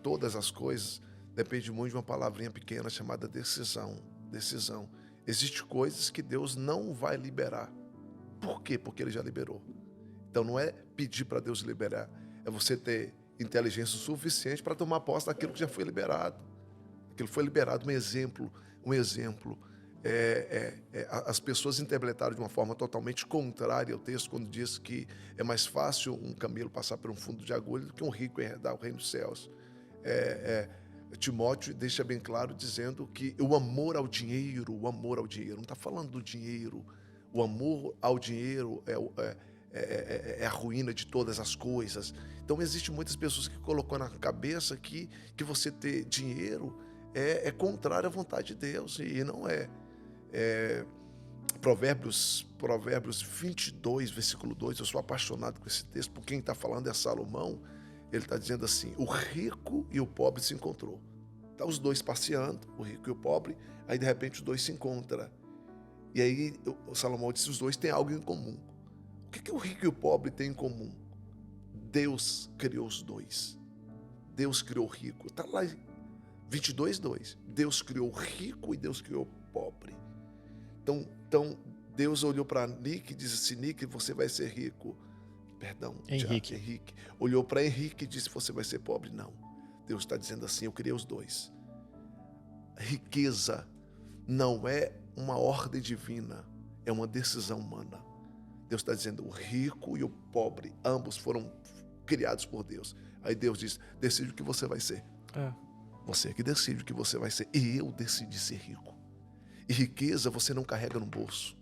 todas as coisas depende muito de uma palavrinha pequena chamada decisão. Decisão. Existem coisas que Deus não vai liberar. Por quê? Porque Ele já liberou. Então não é pedir para Deus liberar, é você ter inteligência suficiente para tomar posse daquilo que já foi liberado. Aquilo foi liberado. Um exemplo. As pessoas interpretaram de uma forma totalmente contrária ao texto quando diz que é mais fácil um camelo passar por um fundo de agulha do que um rico herdar o reino dos céus. Timóteo deixa bem claro dizendo que o amor ao dinheiro, não está falando do dinheiro, o amor ao dinheiro é a ruína de todas as coisas. Então existem muitas pessoas que colocam na cabeça que você ter dinheiro é contrário à vontade de Deus, e não é. Provérbios 22, versículo 2, eu sou apaixonado com esse texto, porque quem está falando é Salomão. Ele está dizendo assim, o rico e o pobre se encontrou. Tá os dois passeando, o rico e o pobre, aí de repente os dois se encontram. E aí o Salomão disse, os dois têm algo em comum. O que o rico e o pobre têm em comum? Deus criou os dois. Deus criou o rico. Está lá 22:2. Deus criou o rico e Deus criou o pobre. Então Deus olhou para Nick e disse assim, Nick, você vai ser rico. Perdão, Henrique. Olhou para Henrique e disse, você vai ser pobre. Não. Deus está dizendo assim, eu criei os dois. Riqueza não é uma ordem divina, é uma decisão humana. Deus está dizendo, o rico e o pobre, ambos foram criados por Deus. Aí Deus diz, decide o que você vai ser. Você é que decide o que você vai ser. E eu decidi ser rico. E riqueza você não carrega no bolso.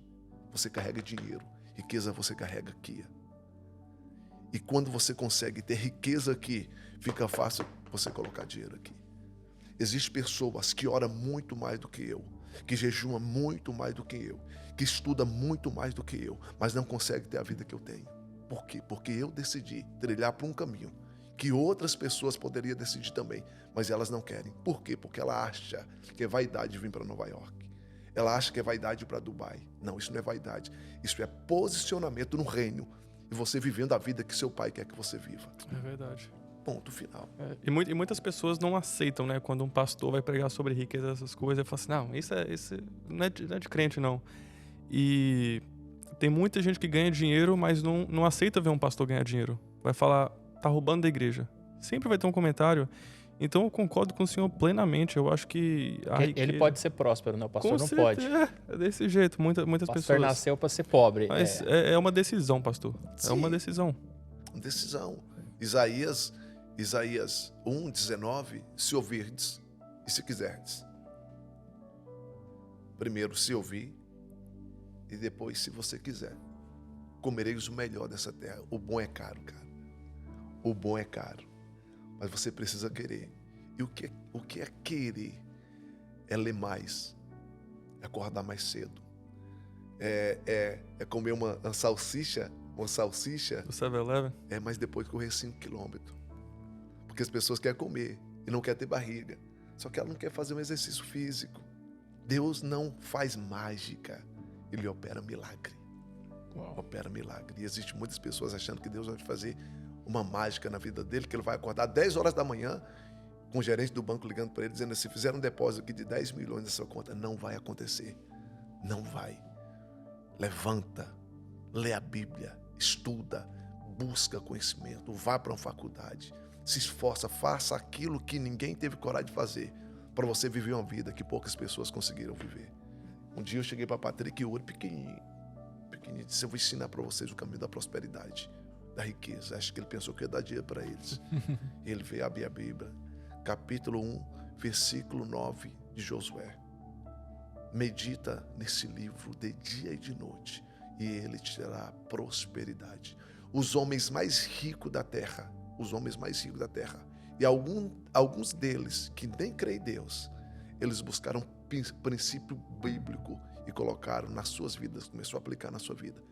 Você carrega dinheiro. Riqueza você carrega aqui. E quando você consegue ter riqueza aqui, fica fácil você colocar dinheiro aqui. Existem pessoas que oram muito mais do que eu, que jejuam muito mais do que eu, que estudam muito mais do que eu, mas não conseguem ter a vida que eu tenho. Por quê? Porque eu decidi trilhar por um caminho que outras pessoas poderiam decidir também, mas elas não querem. Por quê? Porque ela acha que é vaidade vir para Nova York. Ela acha que é vaidade para Dubai. Não, isso não é vaidade. Isso é posicionamento no reino e você vivendo a vida que seu pai quer que você viva. É verdade. Ponto final. E muitas pessoas não aceitam, né? Quando um pastor vai pregar sobre riqueza, essas coisas, e fala assim, não, isso não é de crente, não. E tem muita gente que ganha dinheiro, mas não aceita ver um pastor ganhar dinheiro. Vai falar, tá roubando da igreja. Sempre vai ter um comentário. Então eu concordo com o senhor plenamente. Eu acho que ele pode ser próspero, né? O pastor não pode. É desse jeito. Muitas pessoas. O pastor nasceu para ser pobre. Mas é uma decisão, pastor. Sim. É uma decisão. Decisão. Isaías 1:19, se ouvirdes e se quiserdes. Primeiro se ouvir e depois se você quiser. comereis o melhor dessa terra. O bom é caro, cara. O bom é caro. Mas você precisa querer. E o que é querer? É ler mais. É acordar mais cedo. É comer uma salsicha. Uma salsicha. O 7-Eleven? Mas depois correr 5 quilômetros. Porque as pessoas querem comer e não querem ter barriga. Só que ela não quer fazer um exercício físico. Deus não faz mágica. Ele opera milagre. Uau. Opera milagre. E existem muitas pessoas achando que Deus vai fazer uma mágica na vida dele, que ele vai acordar 10 horas da manhã com o gerente do banco ligando para ele, dizendo assim, fizeram um depósito aqui de 10 milhões na sua conta. Não vai acontecer. Não vai. Levanta, lê a Bíblia, estuda, busca conhecimento, vá para uma faculdade, se esforça, faça aquilo que ninguém teve coragem de fazer para você viver uma vida que poucas pessoas conseguiram viver. Um dia eu cheguei para Patrick Ouro, pequenininho, disse, eu vou ensinar para vocês o caminho da prosperidade, da riqueza. Acho que ele pensou que ia dar dinheiro para eles. Ele veio abrir a Bíblia, capítulo 1, versículo 9 de Josué. Medita nesse livro de dia e de noite, e ele te dará prosperidade. Os homens mais ricos da terra, e alguns deles que nem creem em Deus, eles buscaram princípio bíblico e colocaram nas suas vidas, começou a aplicar na sua vida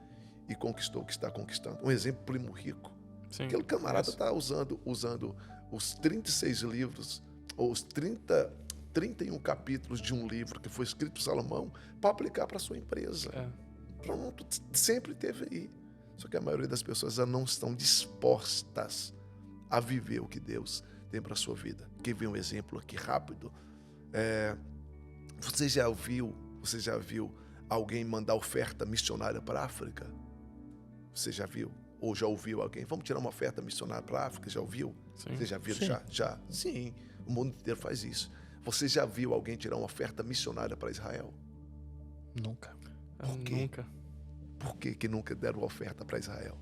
e conquistou o que está conquistando. Um exemplo, Primo Rico. Sim. Aquele camarada está usando os 36 livros, ou os 31 capítulos de um livro que foi escrito por Salomão para aplicar para a sua empresa. Pronto, sempre teve aí. Só que a maioria das pessoas já não estão dispostas a viver o que Deus tem para a sua vida. Quer ver um exemplo aqui rápido? Você já viu alguém mandar oferta missionária para a África? Você já viu? Ou já ouviu alguém? Vamos tirar uma oferta missionária para a África? Já ouviu? Sim. Você já viu? Sim. Já? Sim, o mundo inteiro faz isso. Você já viu alguém tirar uma oferta missionária para Israel? Nunca. Por quê? Nunca. Por que nunca deram oferta para Israel?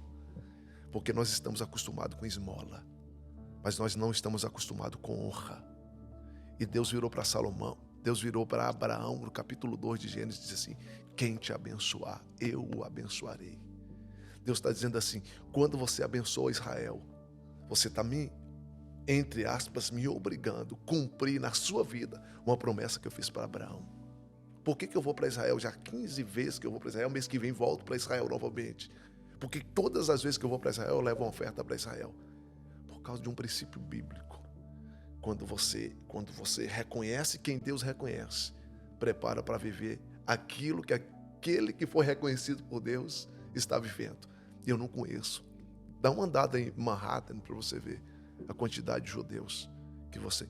Porque nós estamos acostumados com esmola, mas nós não estamos acostumados com honra. E Deus virou para Salomão, Deus virou para Abraão, no capítulo 2 de Gênesis, diz assim, quem te abençoar, eu o abençoarei. Deus está dizendo assim, quando você abençoa Israel, você está entre aspas, me obrigando a cumprir na sua vida uma promessa que eu fiz para Abraão. Por que eu vou para Israel? Já 15 vezes que eu vou para Israel, mês que vem volto para Israel novamente. Porque todas as vezes que eu vou para Israel, eu levo uma oferta para Israel. Por causa de um princípio bíblico. Quando você reconhece quem Deus reconhece, prepara para viver aquilo que aquele que foi reconhecido por Deus está vivendo. E eu não conheço. Dá uma andada em Manhattan para você ver a quantidade de judeus que você...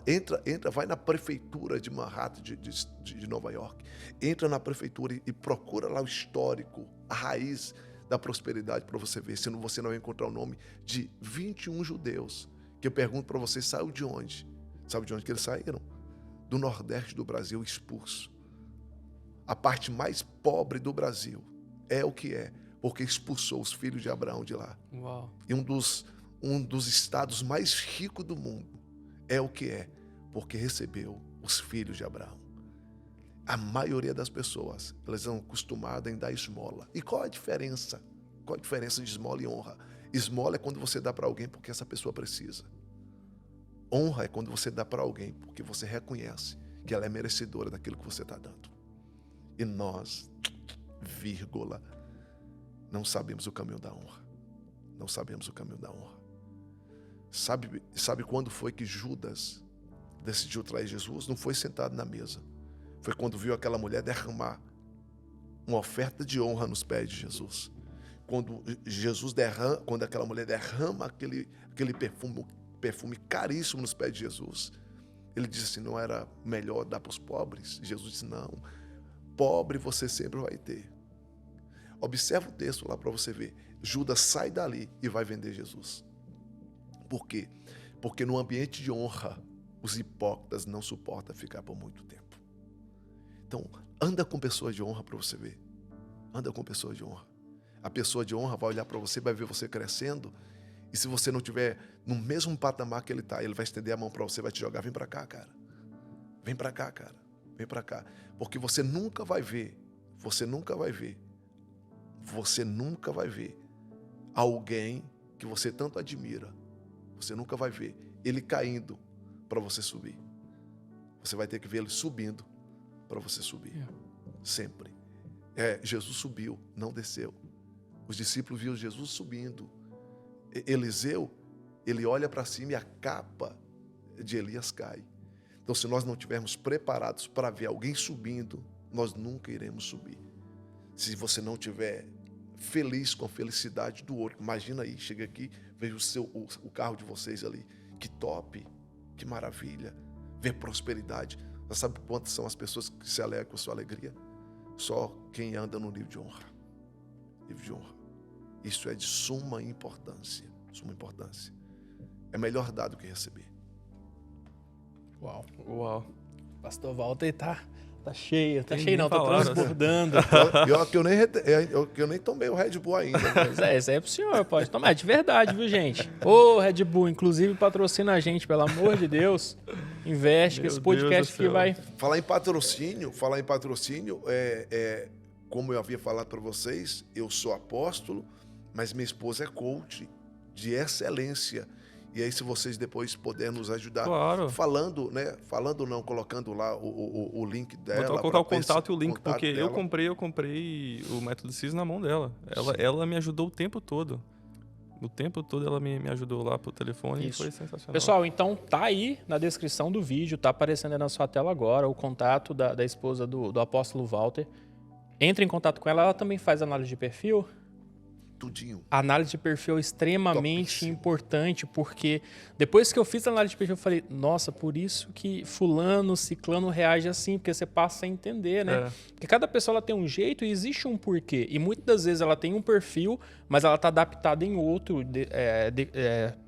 Entra, vai na prefeitura de Manhattan, de Nova York. Entra na prefeitura e procura lá o histórico, a raiz da prosperidade para você ver. Senão você não vai encontrar o nome de 21 judeus. Que eu pergunto para você, saiu de onde? Sabe de onde que eles saíram? Do Nordeste do Brasil, expulso. A parte mais pobre do Brasil é o que é, porque expulsou os filhos de Abraão de lá. Uau. E um dos estados mais ricos do mundo é o que é, porque recebeu os filhos de Abraão. A maioria das pessoas, elas são acostumadas em dar esmola. E qual a diferença? Qual a diferença de esmola e honra? Esmola é quando você dá para alguém porque essa pessoa precisa. Honra é quando você dá para alguém porque você reconhece que ela é merecedora daquilo que você está dando. E nós, não sabemos o caminho da honra. Não sabemos o caminho da honra. Sabe quando foi que Judas decidiu trair Jesus? Não foi sentado na mesa. Foi quando viu aquela mulher derramar uma oferta de honra nos pés de Jesus. Quando aquela mulher derrama aquele perfume caríssimo nos pés de Jesus, ele disse assim, não era melhor dar para os pobres? Jesus disse, não, pobre você sempre vai ter. Observa o texto lá para você ver. Judas sai dali e vai vender Jesus. Por quê? Porque no ambiente de honra, os hipócritas não suportam ficar por muito tempo. Então, anda com pessoas de honra para você ver. Anda com pessoas de honra. A pessoa de honra vai olhar para você, vai ver você crescendo. E se você não estiver no mesmo patamar que ele está, ele vai estender a mão para você, vai te jogar. Vem para cá, cara. Vem para cá, cara. Vem para cá. Porque você nunca vai ver você nunca vai ver alguém que você tanto admira, você nunca vai ver ele caindo para você subir. Você vai ter que ver ele subindo para você subir. Sempre. Jesus subiu, não desceu. Os discípulos viram Jesus subindo. Eliseu, ele olha para cima e a capa de Elias cai. Então, se nós não estivermos preparados para ver alguém subindo, nós nunca iremos subir. Se você não estiver feliz com a felicidade do outro, imagina aí, chega aqui, veja o carro de vocês ali, que top, que maravilha, ver prosperidade. Você sabe quantas são as pessoas que se alegram com a sua alegria? Só quem anda no nível de honra. Nível de honra. Isso é de suma importância. Suma importância. É melhor dar do que receber. Uau. Pastor Walter tá cheio. Tá Tem cheio não, tá palavras. transbordando. Pior que eu nem tomei o Red Bull ainda. Pois isso aí é pro senhor, pode tomar. É de verdade, viu, gente? Ô, Red Bull, inclusive patrocina a gente, pelo amor de Deus. Investe, que Meu esse podcast Deus do aqui céu. vai... Falar em patrocínio, como eu havia falado para vocês, eu sou apóstolo, mas minha esposa é coach de excelência. E aí, se vocês depois puderem nos ajudar, Claro. colocando lá o link dela. Vou colocar o pra contato e o link, contato porque dela. eu comprei o método CIS na mão dela. Ela me ajudou o tempo todo. O tempo todo ela me ajudou lá pro telefone Isso. e foi sensacional. Pessoal, então tá aí na descrição do vídeo, tá aparecendo aí na sua tela agora o contato da esposa do apóstolo Walter. Entre em contato com ela, ela também faz análise de perfil. Tudinho. A análise de perfil é extremamente Topíssimo. importante, porque depois que eu fiz a análise de perfil, eu falei, nossa, por isso que fulano, ciclano reage assim, porque você passa a entender, né? Porque cada pessoa ela tem um jeito e existe um porquê. E muitas das vezes ela tem um perfil, mas ela está adaptada em outro,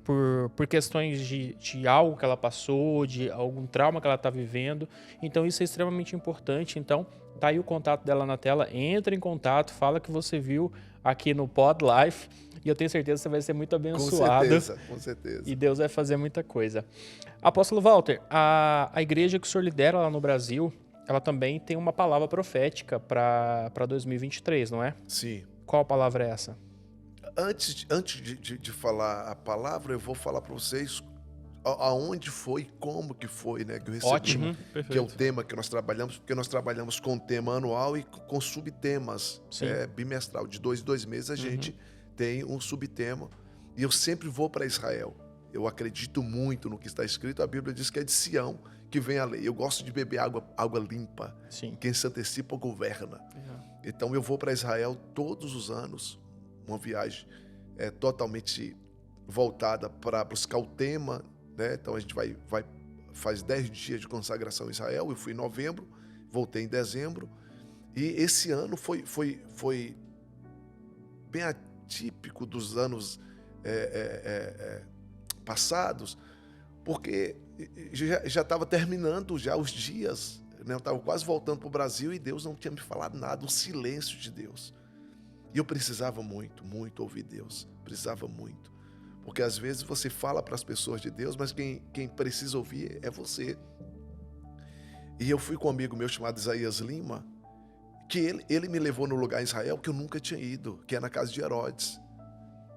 por questões de algo que ela passou, de algum trauma que ela está vivendo. Então isso é extremamente importante. Então tá aí o contato dela na tela, entra em contato, fala que você viu aqui no Pod Life e eu tenho certeza que você vai ser muito abençoado. Com certeza. E Deus vai fazer muita coisa. Apóstolo Walter, a igreja que o senhor lidera lá no Brasil, ela também tem uma palavra profética para 2023, não é? Sim. Qual palavra é essa? Antes de falar a palavra, eu vou falar para vocês aonde foi e como que foi, né? Que eu recebi, Ótimo. Perfeito. que é o tema que nós trabalhamos, porque nós trabalhamos com tema anual e com subtemas bimestral. De 2 em 2 meses a gente tem um subtema. E eu sempre vou para Israel. Eu acredito muito no que está escrito. A Bíblia diz que é de Sião que vem a lei. Eu gosto de beber água limpa. Sim. Quem se antecipa governa. Então eu vou para Israel todos os anos. Uma viagem totalmente voltada para buscar o tema, né? Então a gente faz 10 dias de consagração em Israel. Eu fui em novembro, voltei em dezembro. E esse ano foi bem atípico dos anos passados, porque já estava terminando já os dias, né? Eu estava quase voltando para o Brasil e Deus não tinha me falado nada, um silêncio de Deus. E eu precisava muito, muito ouvir Deus, precisava muito. Porque às vezes você fala para as pessoas de Deus, mas quem precisa ouvir é você. E eu fui com um amigo meu chamado Isaías Lima, que ele me levou no lugar em Israel que eu nunca tinha ido, que é na casa de Herodes.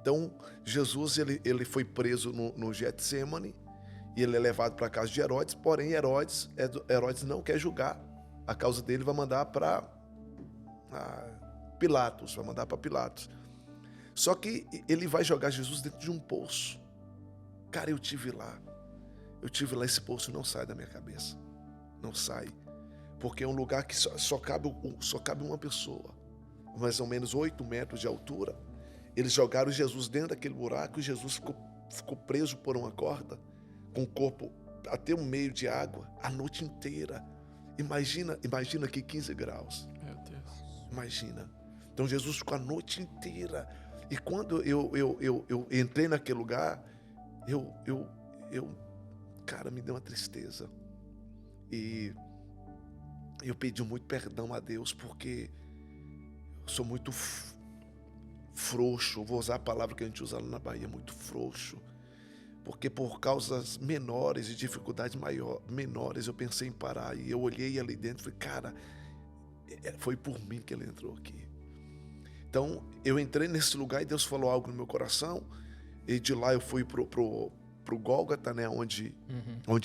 Então, Jesus ele foi preso no Getsemane e ele é levado para a casa de Herodes, porém Herodes não quer julgar. A causa dele vai mandar para Pilatos, Só que ele vai jogar Jesus dentro de um poço. Cara, eu tive lá, esse poço não sai da minha cabeça. Não sai. Porque é um lugar que só cabe uma pessoa. Mais ou menos 8 metros de altura. Eles jogaram Jesus dentro daquele buraco e Jesus ficou preso por uma corda, com o corpo até um meio de água, a noite inteira. Imagina aqui 15 graus. Meu Deus. Imagina. Então Jesus ficou a noite inteira. E quando eu entrei naquele lugar, cara, me deu uma tristeza. E eu pedi muito perdão a Deus, porque eu sou muito frouxo. Vou usar a palavra que a gente usa lá na Bahia, muito frouxo. Porque por causas menores e dificuldades menores, eu pensei em parar. E eu olhei ali dentro e falei, cara, foi por mim que ele entrou aqui. Então, eu entrei nesse lugar e Deus falou algo no meu coração. E de lá eu fui pro Gólgota, né, onde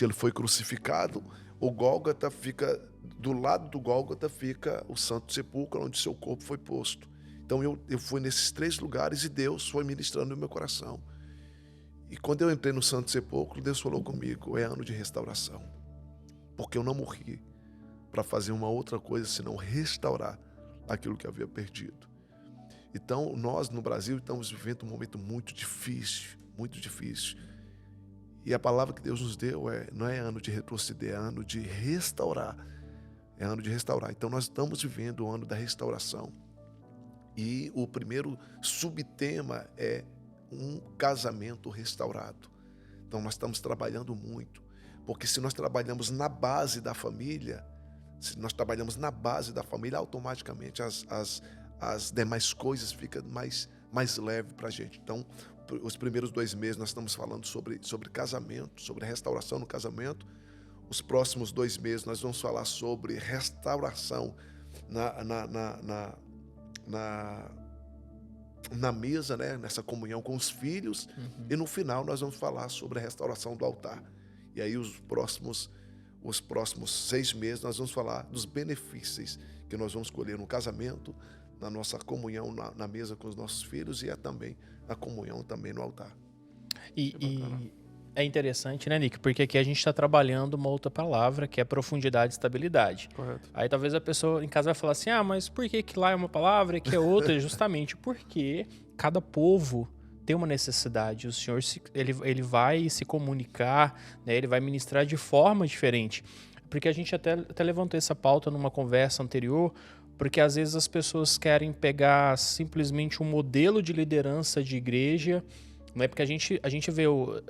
ele foi crucificado. O Gólgota fica, do lado do Gólgota fica o Santo Sepulcro, onde seu corpo foi posto. Então eu fui nesses 3 lugares e Deus foi ministrando no meu coração. E quando eu entrei no Santo Sepulcro, Deus falou comigo: é ano de restauração. Porque eu não morri para fazer uma outra coisa senão restaurar aquilo que havia perdido. Então, nós no Brasil estamos vivendo um momento muito difícil, muito difícil. E a palavra que Deus nos deu não é ano de retroceder, é ano de restaurar. É ano de restaurar. Então, nós estamos vivendo o ano da restauração. E o primeiro subtema é um casamento restaurado. Então, nós estamos trabalhando muito. Porque se nós trabalhamos na base da família, automaticamente as demais coisas ficam mais leves para a gente. Então, os primeiros 2 meses nós estamos falando sobre casamento, sobre restauração no casamento. Os próximos 2 meses nós vamos falar sobre restauração na mesa, né? Nessa comunhão com os filhos. E no final nós vamos falar sobre a restauração do altar. E aí os próximos 6 meses nós vamos falar dos benefícios que nós vamos colher no casamento, na nossa comunhão na mesa com os nossos filhos e também na comunhão também no altar. E é interessante, né, Nick? Porque aqui a gente está trabalhando uma outra palavra, que é profundidade e estabilidade. Correto. Aí talvez a pessoa em casa vai falar assim, mas por que lá é uma palavra e aqui é outra? Justamente porque cada povo tem uma necessidade. O Senhor ele vai se comunicar, né? Ele vai ministrar de forma diferente. Porque a gente até levantou essa pauta numa conversa anterior, porque às vezes as pessoas querem pegar simplesmente um modelo de liderança de igreja, né? Porque a gente vê o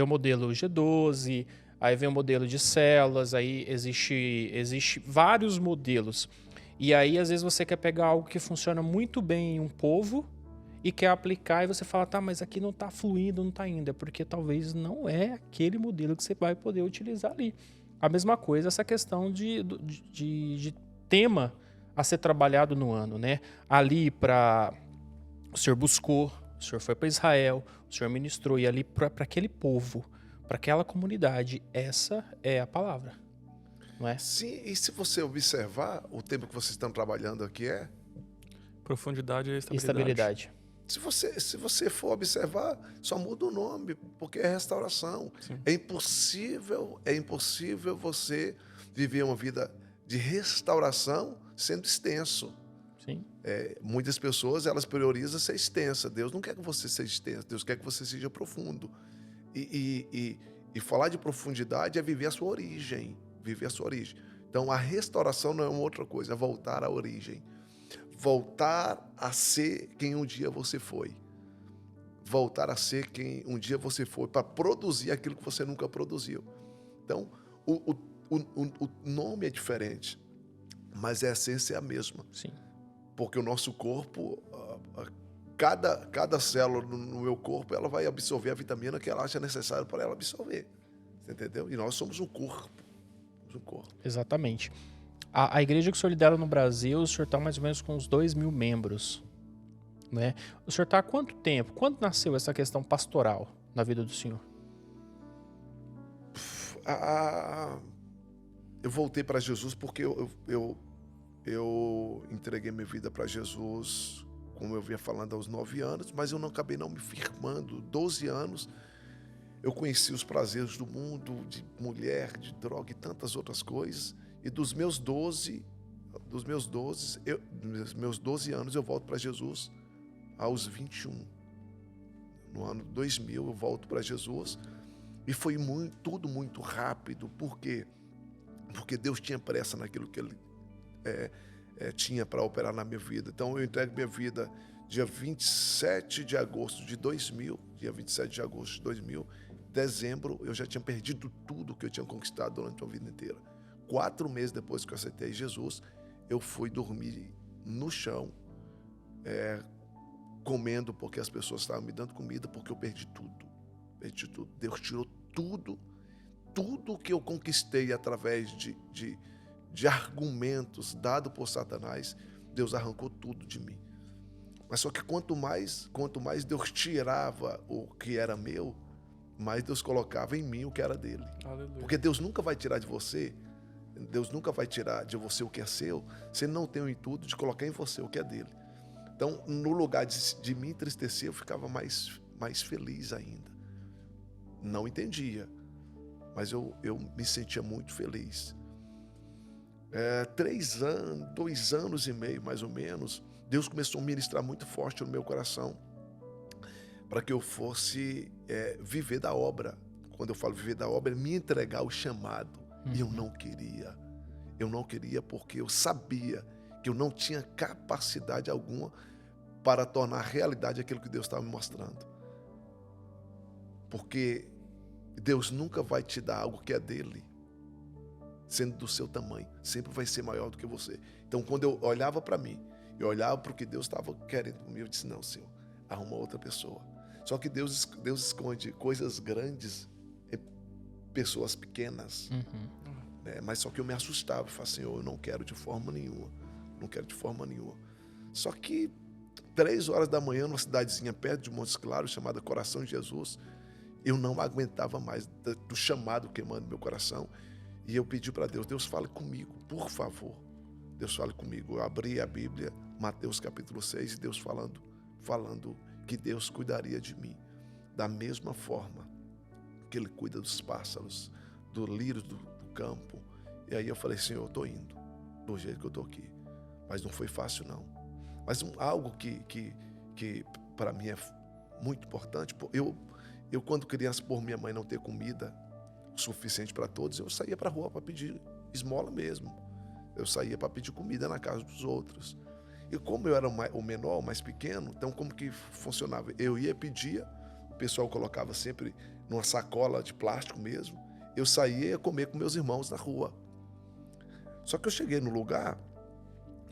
modelo G12, aí vem o modelo de células, aí existe vários modelos. E aí às vezes você quer pegar algo que funciona muito bem em um povo e quer aplicar e você fala, tá, mas aqui não tá fluindo, não tá indo. É porque talvez não é aquele modelo que você vai poder utilizar ali. A mesma coisa essa questão de tema a ser trabalhado no ano, né? Ali o Senhor buscou, o Senhor foi para Israel, o Senhor ministrou, e ali para aquele povo, para aquela comunidade, essa é a palavra, não é? Sim, e se você observar, o tempo que vocês estão trabalhando aqui Profundidade e Estabilidade. Se você for observar, só muda o nome, porque é restauração. Sim. É impossível você viver uma vida de restauração sendo extenso. Sim. Muitas pessoas, elas priorizam ser extensa. Deus não quer que você seja extenso, Deus quer que você seja profundo. E falar de profundidade é viver a sua origem. Então, a restauração não é uma outra coisa, é voltar à origem. Voltar a ser quem um dia você foi. Voltar a ser quem um dia você foi, para produzir aquilo que você nunca produziu. Então, o nome é diferente, mas a essência é a mesma. Sim. Porque o nosso corpo, cada célula no meu corpo, ela vai absorver a vitamina que ela acha necessária para ela absorver. Você entendeu? E nós somos um corpo. Exatamente. A igreja que o senhor lidera no Brasil, o senhor está mais ou menos com uns 2.000 membros, né? O senhor está há quanto tempo? Quando nasceu essa questão pastoral na vida do senhor? Eu voltei para Jesus porque eu entreguei minha vida para Jesus, como eu vinha falando, aos 9 anos, mas eu não acabei não me firmando. 12 anos, eu conheci os prazeres do mundo, de mulher, de droga e tantas outras coisas. E dos meus 12 anos eu volto para Jesus aos 21. No ano 2000 eu volto para Jesus e foi tudo muito rápido. Por quê? Porque Deus tinha pressa naquilo que Ele tinha para operar na minha vida. Então eu entrego minha vida dia 27 de agosto de 2000, dezembro eu já tinha perdido tudo que eu tinha conquistado durante a vida inteira. 4 meses depois que eu aceitei Jesus, eu fui dormir no chão, comendo, porque as pessoas estavam me dando comida, porque eu perdi tudo. Deus tirou tudo que eu conquistei através de argumentos dados por Satanás. Deus arrancou tudo de mim. Mas só que quanto mais Deus tirava o que era meu, mais Deus colocava em mim o que era dele. Aleluia. Porque Deus nunca vai tirar de você, Deus nunca vai tirar de você o que é seu, se ele não tem o intuito de colocar em você o que é dele. Então, no lugar de me entristecer, eu ficava mais feliz ainda. Não entendia, mas eu me sentia muito feliz. 3 anos, 2 anos e meio, mais ou menos, Deus começou a ministrar muito forte no meu coração para que eu fosse viver da obra. Quando eu falo viver da obra, é me entregar ao chamado. E eu não queria. Eu não queria porque eu sabia que eu não tinha capacidade alguma para tornar realidade aquilo que Deus estava me mostrando. Porque Deus nunca vai te dar algo que é dele, sendo do seu tamanho. Sempre vai ser maior do que você. Então, quando eu olhava para mim, eu olhava para o que Deus estava querendo comigo, eu disse, não, Senhor, arruma outra pessoa. Só que Deus esconde coisas grandes em pessoas pequenas. Mas só que eu me assustava. Eu falava, Senhor, eu não quero de forma nenhuma. Não quero de forma nenhuma. Só que 3 horas da manhã, numa cidadezinha perto de Montes Claros, chamada Coração de Jesus, eu não aguentava mais do chamado queimando no meu coração. E eu pedi para Deus, Deus fale comigo, por favor. Deus fale comigo. Eu abri a Bíblia, Mateus capítulo 6, e Deus falando que Deus cuidaria de mim da mesma forma que Ele cuida dos pássaros, do lírio do campo. E aí eu falei, Senhor, eu estou indo do jeito que eu estou aqui. Mas não foi fácil, não. Mas algo que para mim é muito importante, eu quando criança, por minha mãe não ter comida o suficiente para todos, eu saía para a rua para pedir esmola mesmo. Eu saía para pedir comida na casa dos outros. E como eu era o menor, o mais pequeno, então como que funcionava? Eu ia pedir, o pessoal colocava sempre numa sacola de plástico mesmo, eu saía e ia comer com meus irmãos na rua. Só que eu cheguei no lugar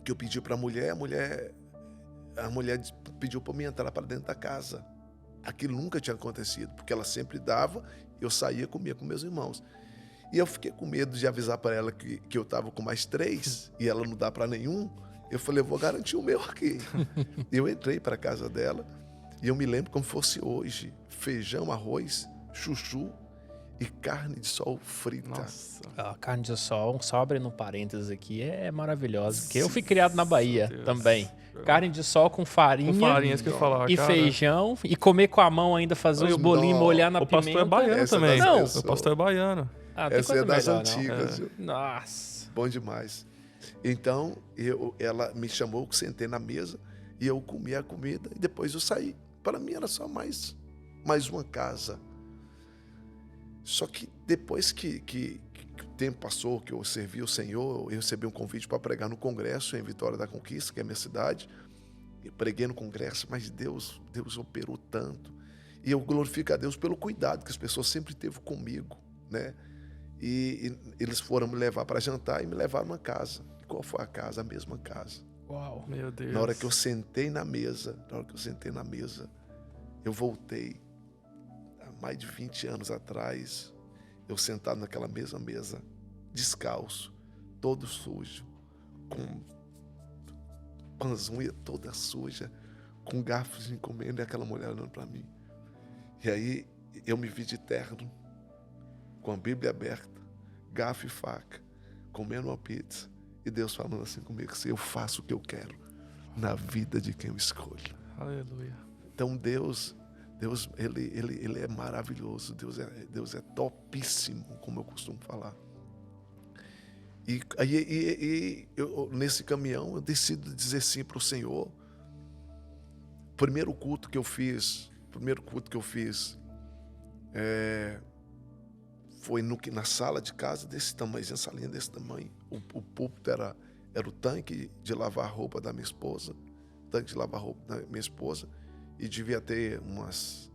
que eu pedi para a mulher pediu para mim entrar para dentro da casa. Aquilo nunca tinha acontecido, porque ela sempre dava, eu saía e comia com meus irmãos. E eu fiquei com medo de avisar para ela que eu estava com mais 3 e ela não dá para nenhum. Eu falei, eu vou garantir o meu aqui. Eu entrei para a casa dela e eu me lembro como fosse hoje. Feijão, arroz, chuchu e carne de sol frita. Nossa. A carne de sol, só abrindo um parênteses aqui, é maravilhosa. Porque eu fui criado na Bahia também. Carne de sol com farinha, isso que eu ia falar, e cara. feijão. E comer com a mão ainda, fazer os bolinhos, molhar na O pimenta. pastor é baiano Essa também. das Não. pessoas. O pastor é baiano. Ah, tem Essa é coisa das melhor, antigas. Viu? não. Nossa. Bom demais. Então, ela me chamou, eu sentei na mesa e eu comi a comida e depois eu saí. Para mim era só mais uma casa. Só que depois que o tempo passou, que eu servi o Senhor, eu recebi um convite para pregar no congresso em Vitória da Conquista, que é a minha cidade. Eu preguei no congresso, mas Deus operou tanto. E eu glorifico a Deus pelo cuidado que as pessoas sempre teve comigo, né? E eles foram me levar para jantar e me levaram a casa. E qual foi a casa? A mesma casa. Uau. Meu Deus. Na hora que eu sentei na mesa, eu voltei. Há mais de 20 anos atrás, eu sentado naquela mesma mesa, descalço, todo sujo, com as unhas todas sujas, com garfos comendo e aquela mulher olhando para mim. E aí eu me vi de terno, com a Bíblia aberta, garfo e faca, comendo uma pizza, e Deus falando assim comigo, assim, eu faço o que eu quero na vida de quem eu escolho. Aleluia. Então Deus ele é maravilhoso, Deus é topíssimo, como eu costumo falar. E eu, nesse caminhão, eu decido dizer sim para o Senhor. Primeiro culto que eu fiz foi na sala de casa desse tamanho, essa salinha desse tamanho. O púlpito era o tanque de lavar roupa da minha esposa, e devia ter umas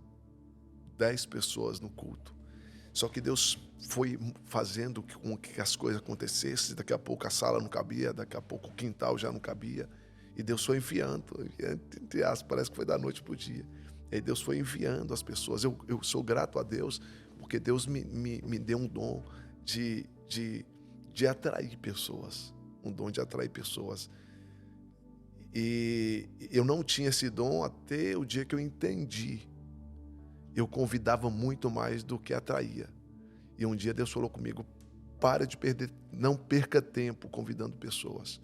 10 pessoas no culto. Só que Deus foi fazendo com que as coisas acontecessem. Daqui a pouco a sala não cabia, daqui a pouco o quintal já não cabia. E Deus foi enviando, entre aspas, parece que foi da noite para o dia. E aí Deus foi enviando as pessoas. Eu sou grato a Deus, porque Deus me deu um dom de atrair pessoas. Um dom de atrair pessoas. E eu não tinha esse dom até o dia que eu entendi. Eu convidava muito mais do que atraía. E um dia Deus falou comigo, para de perder, não perca tempo convidando pessoas.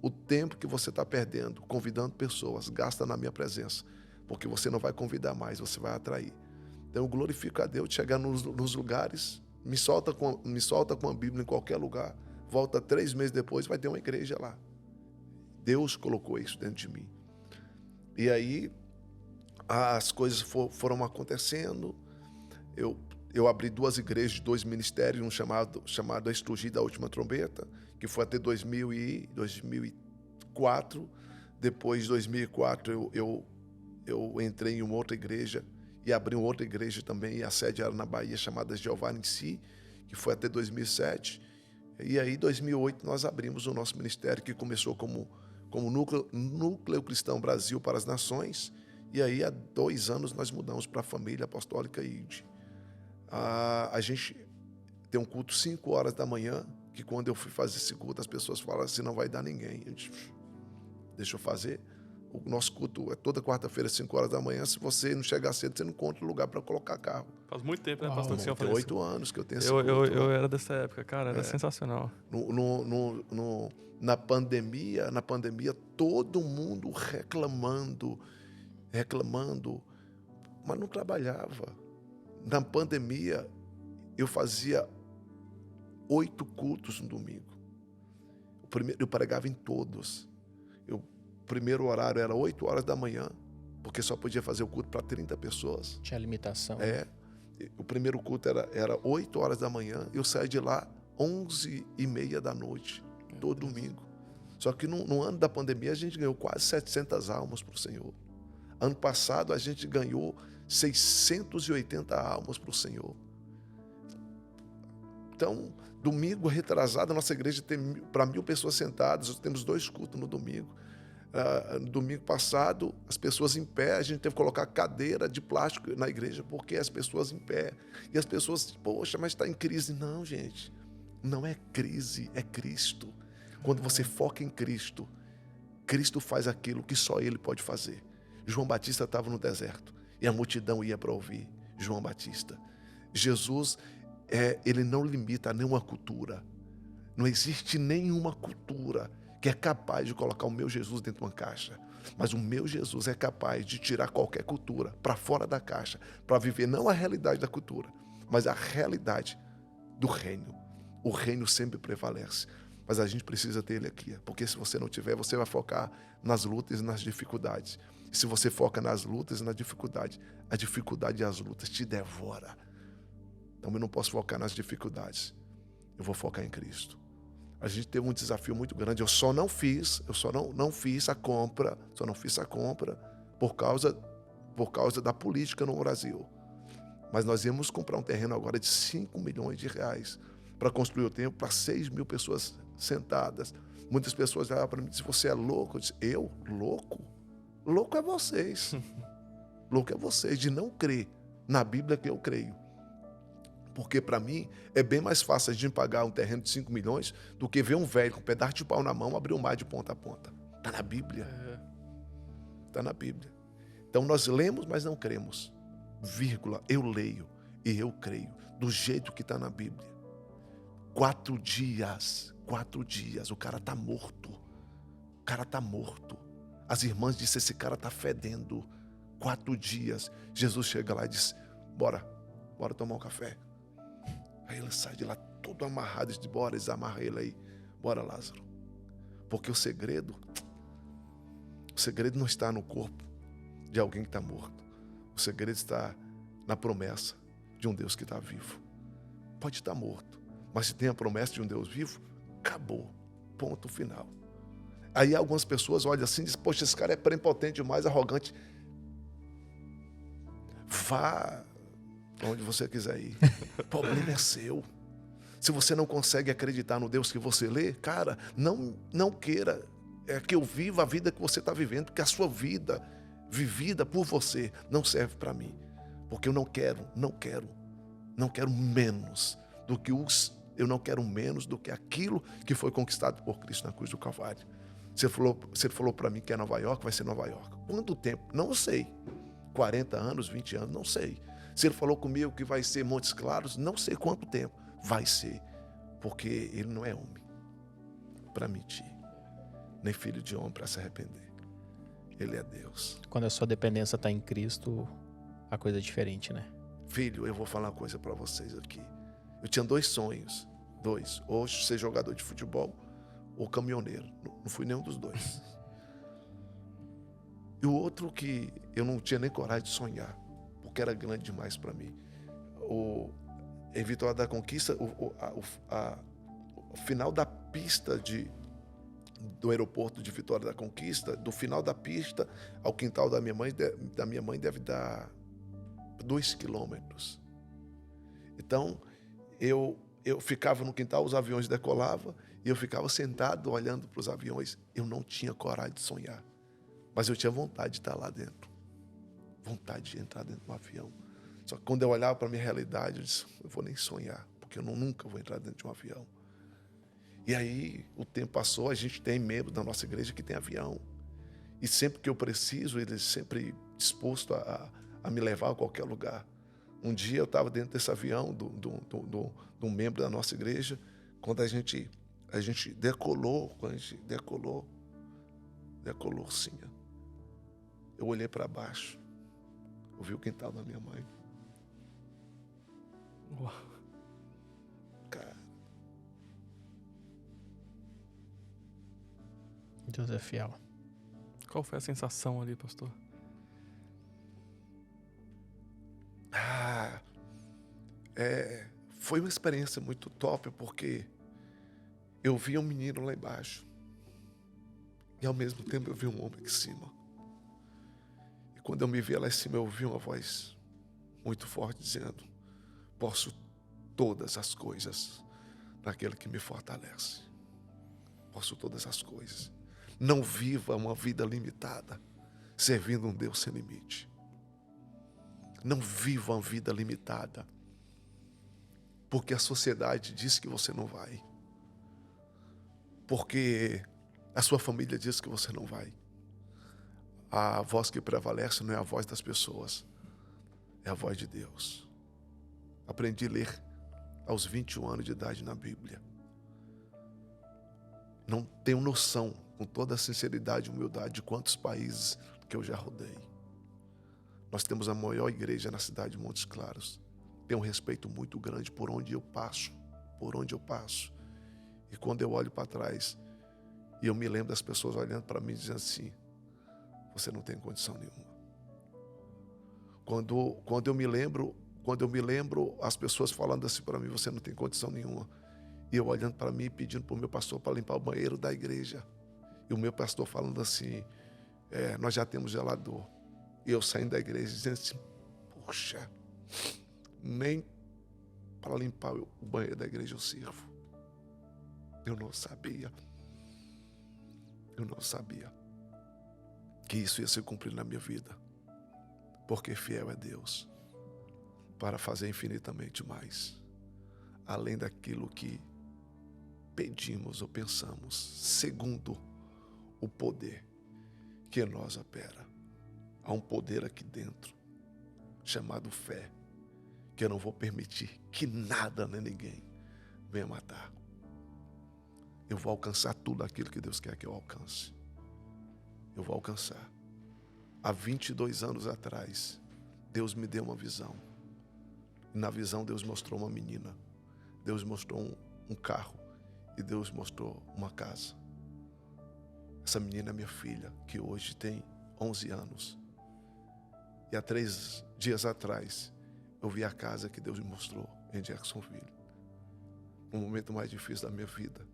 O tempo que você está perdendo convidando pessoas, gasta na minha presença, porque você não vai convidar mais, você vai atrair. Então eu glorifico a Deus de chegar nos lugares, me solta com a Bíblia em qualquer lugar, volta 3 meses depois, vai ter uma igreja lá. Deus colocou isso dentro de mim. E aí as coisas foram acontecendo. Eu abri 2 igrejas, 2 ministérios, um chamado A Estrugir da Última Trombeta, que foi até 2004. Depois de 2004 eu entrei em uma outra igreja e abri uma outra igreja também, e a sede era na Bahia, chamada Jeová em Si, que foi até 2007. E aí, em 2008, nós abrimos o nosso ministério, que começou como Núcleo Cristão Brasil para as Nações. E aí, há 2 anos, nós mudamos para a Família Apostólica ID. A gente tem um culto 5 horas da manhã, que quando eu fui fazer esse culto, as pessoas falam assim, não vai dar ninguém. Eu disse, deixa eu fazer. O nosso culto é toda quarta-feira, 5 horas da manhã. Se você não chegar cedo, você não encontra lugar para colocar carro. Faz muito tempo, né, pastor? Tem 8 anos que eu tenho esse culto. culto. Eu era dessa época, cara, era sensacional. Na pandemia, todo mundo reclamando, mas não trabalhava. Na pandemia, eu fazia 8 cultos no domingo. Eu pregava em todos. O primeiro horário era 8 horas da manhã, porque só podia fazer o culto para 30 pessoas. Tinha limitação. O primeiro culto era 8 horas da manhã, eu saí de lá 11h30 da noite, todo domingo. Só que no ano da pandemia a gente ganhou quase 700 almas para o Senhor. Ano passado a gente ganhou 680 almas para o Senhor. Então, domingo retrasado, a nossa igreja tem para 1.000 pessoas sentadas, nós temos 2 cultos no domingo. No domingo passado, as pessoas em pé, a gente teve que colocar cadeira de plástico na igreja, porque as pessoas em pé. E as pessoas, poxa, mas está em crise. Não, gente, não é crise, é Cristo. Quando você foca em Cristo, Cristo faz aquilo que só Ele pode fazer. João Batista estava no deserto e a multidão ia para ouvir João Batista. Jesus, ele não limita a nenhuma cultura. Não existe nenhuma cultura que é capaz de colocar o meu Jesus dentro de uma caixa. Mas o meu Jesus é capaz de tirar qualquer cultura para fora da caixa, para viver não a realidade da cultura, mas a realidade do reino. O reino sempre prevalece. Mas a gente precisa ter ele aqui, porque se você não tiver, você vai focar nas lutas e nas dificuldades. E se você foca nas lutas e na dificuldade, a dificuldade e as lutas te devora. Então eu não posso focar nas dificuldades. Eu vou focar em Cristo. A gente teve um desafio muito grande. Eu só não fiz a compra por causa da política no Brasil. Mas nós íamos comprar um terreno agora de 5 milhões de reais para construir o templo para 6.000 pessoas sentadas. Muitas pessoas olhavam para mim e diziam, você é louco? Eu disse, eu? Louco? Louco é vocês. Louco é vocês de não crer na Bíblia que eu creio. Porque para mim é bem mais fácil a gente pagar um terreno de 5 milhões do que ver um velho com um pedaço de pau na mão abrir o mar de ponta a ponta. Está na Bíblia. Está na Bíblia. Então nós lemos, mas não cremos. Vírgula, eu leio e eu creio. Do jeito que está na Bíblia. 4 dias, o cara está morto. O cara está morto. As irmãs disseram, esse cara está fedendo. 4 dias. Jesus chega lá e diz, bora tomar um café. Aí ele sai de lá todo amarrado, diz, bora, desamarra ele aí. Bora, Lázaro. Porque o segredo não está no corpo de alguém que está morto. O segredo está na promessa de um Deus que está vivo. Pode estar morto, mas se tem a promessa de um Deus vivo, acabou. Ponto final. Aí algumas pessoas olham assim e dizem, poxa, esse cara é prepotente demais, arrogante. Vá onde você quiser ir. O problema é seu. Se você não consegue acreditar no Deus que você lê, cara, não queira que eu viva a vida que você está vivendo, porque a sua vida vivida por você não serve para mim. Porque eu não quero menos do que aquilo que foi conquistado por Cristo na cruz do Calvário. Se ele falou para mim que é Nova York, vai ser Nova York. Quanto tempo? Não sei. 40 anos, 20 anos, não sei. Se ele falou comigo que vai ser Montes Claros, não sei quanto tempo. Vai ser. Porque ele não é homem para mentir, nem filho de homem para se arrepender. Ele é Deus. Quando a sua dependência está em Cristo, a coisa é diferente, né? Filho, eu vou falar uma coisa para vocês aqui. Eu tinha 2 sonhos. 2. Ou ser jogador de futebol ou caminhoneiro. Não fui nenhum dos 2. E o outro que eu não tinha nem coragem de sonhar, porque era grande demais para mim. Em Vitória da Conquista, o final da pista do aeroporto de Vitória da Conquista, do final da pista ao quintal da minha mãe deve dar 2 quilômetros. Então, eu ficava no quintal, os aviões decolavam, e eu ficava sentado olhando para os aviões. Eu não tinha coragem de sonhar, mas eu tinha vontade de estar lá dentro. Vontade de entrar dentro do avião. Só que quando eu olhava para a minha realidade, eu disse, eu vou nem sonhar, porque eu nunca vou entrar dentro de um avião. E aí, o tempo passou, a gente tem membro da nossa igreja que tem avião. E sempre que eu preciso, ele é sempre disposto a me levar a qualquer lugar. Um dia eu estava dentro desse avião de um membro da nossa igreja, quando a gente decolou, decolou sim. Eu olhei para baixo, eu vi o quintal da minha mãe. Uau. Cara, Deus é fiel. Qual foi a sensação ali, pastor? Foi uma experiência muito top, porque eu vi um menino lá embaixo e ao mesmo tempo eu vi um homem aqui em cima. E quando eu me vi lá em cima, eu ouvi uma voz muito forte dizendo, posso todas as coisas naquele que me fortalece. Posso todas as coisas. Não viva uma vida limitada, servindo um Deus sem limite. Não viva uma vida limitada, porque a sociedade diz que você não vai. Porque a sua família diz que você não vai. A voz que prevalece não é a voz das pessoas, é a voz de Deus. Aprendi a ler aos 21 anos de idade na Bíblia. Não tenho noção, com toda a sinceridade e humildade, de quantos países que eu já rodei. Nós temos a maior igreja na cidade de Montes Claros. Tenho um respeito muito grande por onde eu passo, E quando eu olho para trás, e eu me lembro das pessoas olhando para mim e dizendo assim, você não tem condição nenhuma. Quando eu me lembro, as pessoas falando assim para mim, você não tem condição nenhuma. E eu olhando para mim e pedindo para o meu pastor para limpar o banheiro da igreja. E o meu pastor falando assim, nós já temos zelador. E eu saindo da igreja dizendo assim, poxa, nem para limpar o banheiro da igreja eu sirvo. Eu não sabia que isso ia se cumprir na minha vida. Porque fiel é Deus para fazer infinitamente mais, além daquilo que pedimos ou pensamos, segundo o poder que em nós opera. Há um poder aqui dentro, chamado fé, que eu não vou permitir que nada nem ninguém venha matar. Eu vou alcançar tudo aquilo que Deus quer que eu alcance. Eu vou alcançar. Há 22 anos atrás, Deus me deu uma visão. E na visão Deus mostrou uma menina. Deus mostrou um carro. E Deus mostrou uma casa. Essa menina é minha filha, que hoje tem 11 anos. E há 3 dias atrás, eu vi a casa que Deus me mostrou em Jacksonville. No momento mais difícil da minha vida,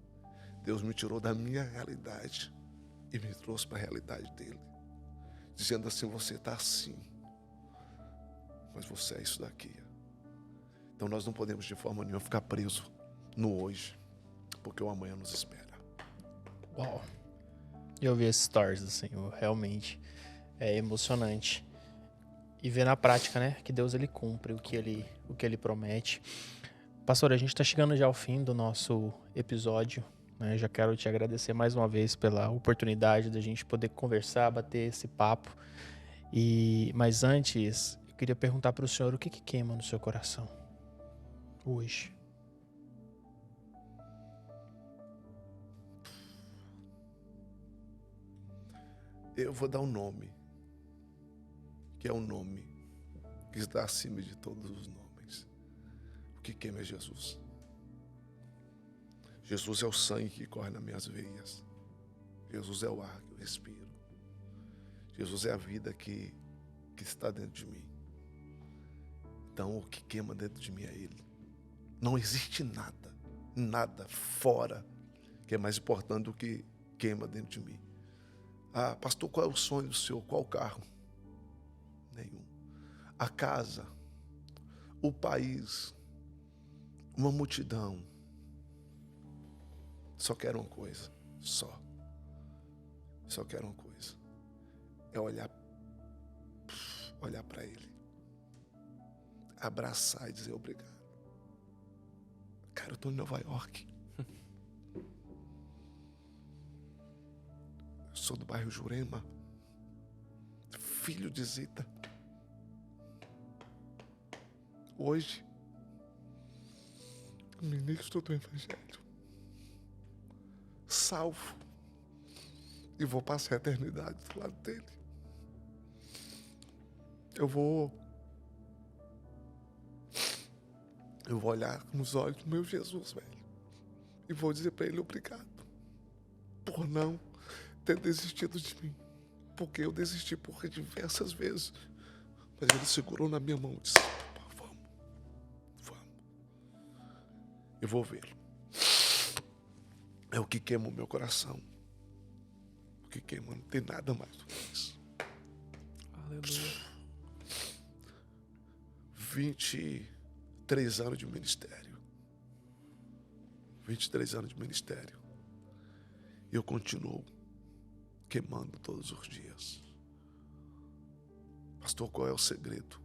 Deus me tirou da minha realidade e me trouxe para a realidade dele. Dizendo assim, você está assim, mas você é isso daqui. Então nós não podemos de forma nenhuma ficar preso no hoje, porque o amanhã nos espera. Uau. Eu vi esses stories, assim, realmente é emocionante. E ver na prática, né, que Deus ele cumpre o que ele promete. Pastor, a gente está chegando já ao fim do nosso episódio. né? Já quero te agradecer mais uma vez pela oportunidade da gente poder conversar, bater esse papo. Mas antes, eu queria perguntar para o senhor o que queima no seu coração hoje. Eu vou dar um nome, que é um nome que está acima de todos os nomes. O que queima é Jesus. Jesus é o sangue que corre nas minhas veias. Jesus é o ar que eu respiro. Jesus é a vida que está dentro de mim. Então, o que queima dentro de mim é Ele. Não existe nada fora que é mais importante do que queima dentro de mim. Ah, pastor, qual é o sonho do senhor? Qual o carro? Nenhum. A casa, o país, uma multidão. Só quero uma coisa, só quero uma coisa, é olhar para Ele, abraçar e dizer obrigado. Cara, eu estou em Nova York, sou do bairro Jurema, filho de Zita. Hoje, ministro do Evangelho, salvo, e vou passar a eternidade do lado dele. Eu vou olhar nos olhos do meu Jesus, velho, e vou dizer para ele obrigado por não ter desistido de mim, porque eu desisti por diversas vezes, mas ele segurou na minha mão e disse: vamos, eu vou vê-lo. É o que queima o meu coração. O que queima, não tem nada mais do que isso. Aleluia. 23 anos de ministério. 23 anos de ministério. E eu continuo queimando todos os dias. Pastor, qual é o segredo?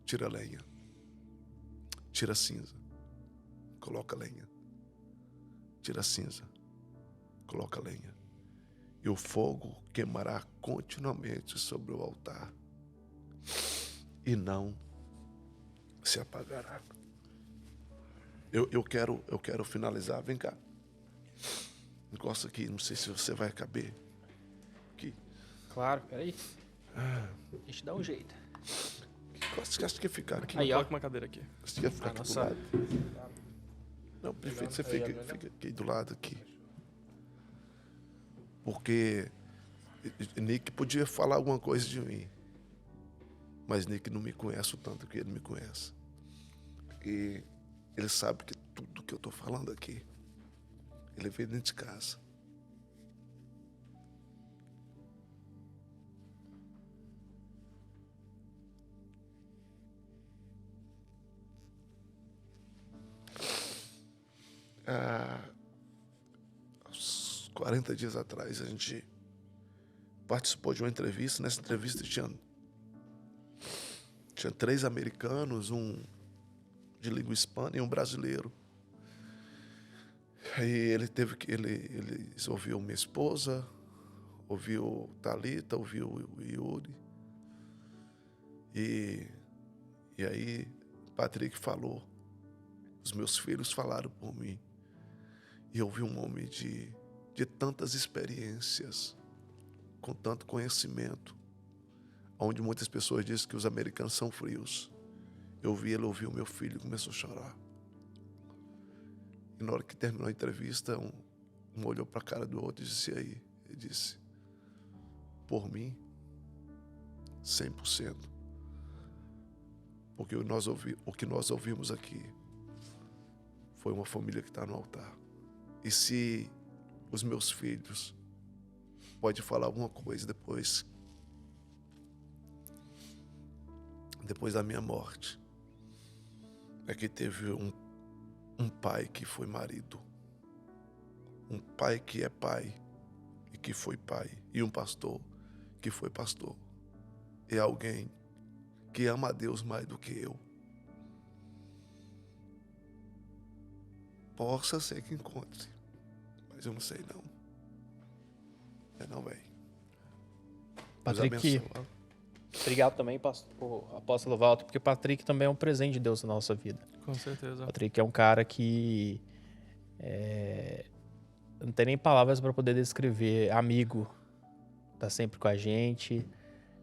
Tira a lenha. Tira a cinza. Coloca a lenha. Tira a cinza. Coloca a lenha. E o fogo queimará continuamente sobre o altar. E não se apagará. Eu quero finalizar. Vem cá. Encosta aqui. Não sei se você vai caber. Aqui. Claro, peraí. A gente dá um jeito. Você acha que ficar aqui? Aí, ó. Coloca uma cadeira aqui. Você quer ficar aqui nossa. do lado? Não, perfeito. Você fica aqui do lado aqui. Porque Nick podia falar alguma coisa de mim. Mas Nick não me conhece o tanto que ele me conhece. E ele sabe que tudo que eu estou falando aqui, ele veio dentro de casa. Uns 40 dias atrás, a gente participou de uma entrevista. Nessa entrevista tinha 3 americanos, um de língua hispana e um brasileiro. Aí eles ouviu minha esposa, ouviu Thalita, ouviu o Yuri. E aí Patrick falou, os meus filhos falaram por mim. E eu vi um homem de tantas experiências, com tanto conhecimento, onde muitas pessoas dizem que os americanos são frios. Eu vi ele ouvir o meu filho e começou a chorar. E na hora que terminou a entrevista, um olhou para a cara do outro e disse: e aí? Ele disse: por mim, 100%. Porque o que nós ouvimos aqui foi uma família que está no altar. E se os meus filhos podem falar alguma coisa depois da minha morte, é que teve um pai que foi marido, um pai que é pai e que foi pai, e um pastor que foi pastor. É alguém que ama a Deus mais do que eu. Possa ser que encontre eu não sei, não. Não, velho. Patrick, obrigado também, apóstolo Walter, porque Patrick também é um presente de Deus na nossa vida. Com certeza. Patrick é um cara que não tem nem palavras para poder descrever. Amigo, tá sempre com a gente.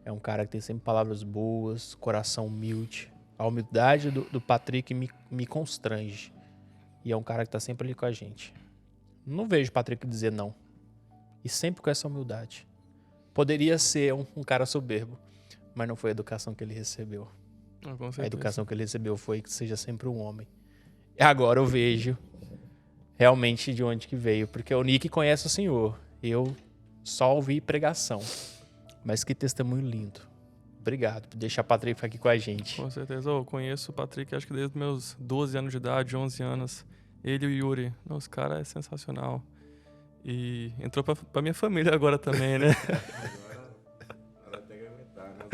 É um cara que tem sempre palavras boas, coração humilde. A humildade do Patrick me constrange. E é um cara que tá sempre ali com a gente. Não vejo o Patrick dizer não. E sempre com essa humildade. Poderia ser um cara soberbo, mas não foi a educação que ele recebeu. Com certeza. A educação que ele recebeu foi que seja sempre um homem. E agora eu vejo realmente de onde que veio. Porque o Nick conhece o Senhor. Eu só ouvi pregação. Mas que testemunho lindo. Obrigado por deixar o Patrick ficar aqui com a gente. Com certeza. Eu conheço o Patrick, acho que desde meus 12 anos de idade, 11 anos. Ele e o Yuri. Nossa, cara é sensacional. E entrou pra minha família agora também, né? Agora tem que aguentar, né?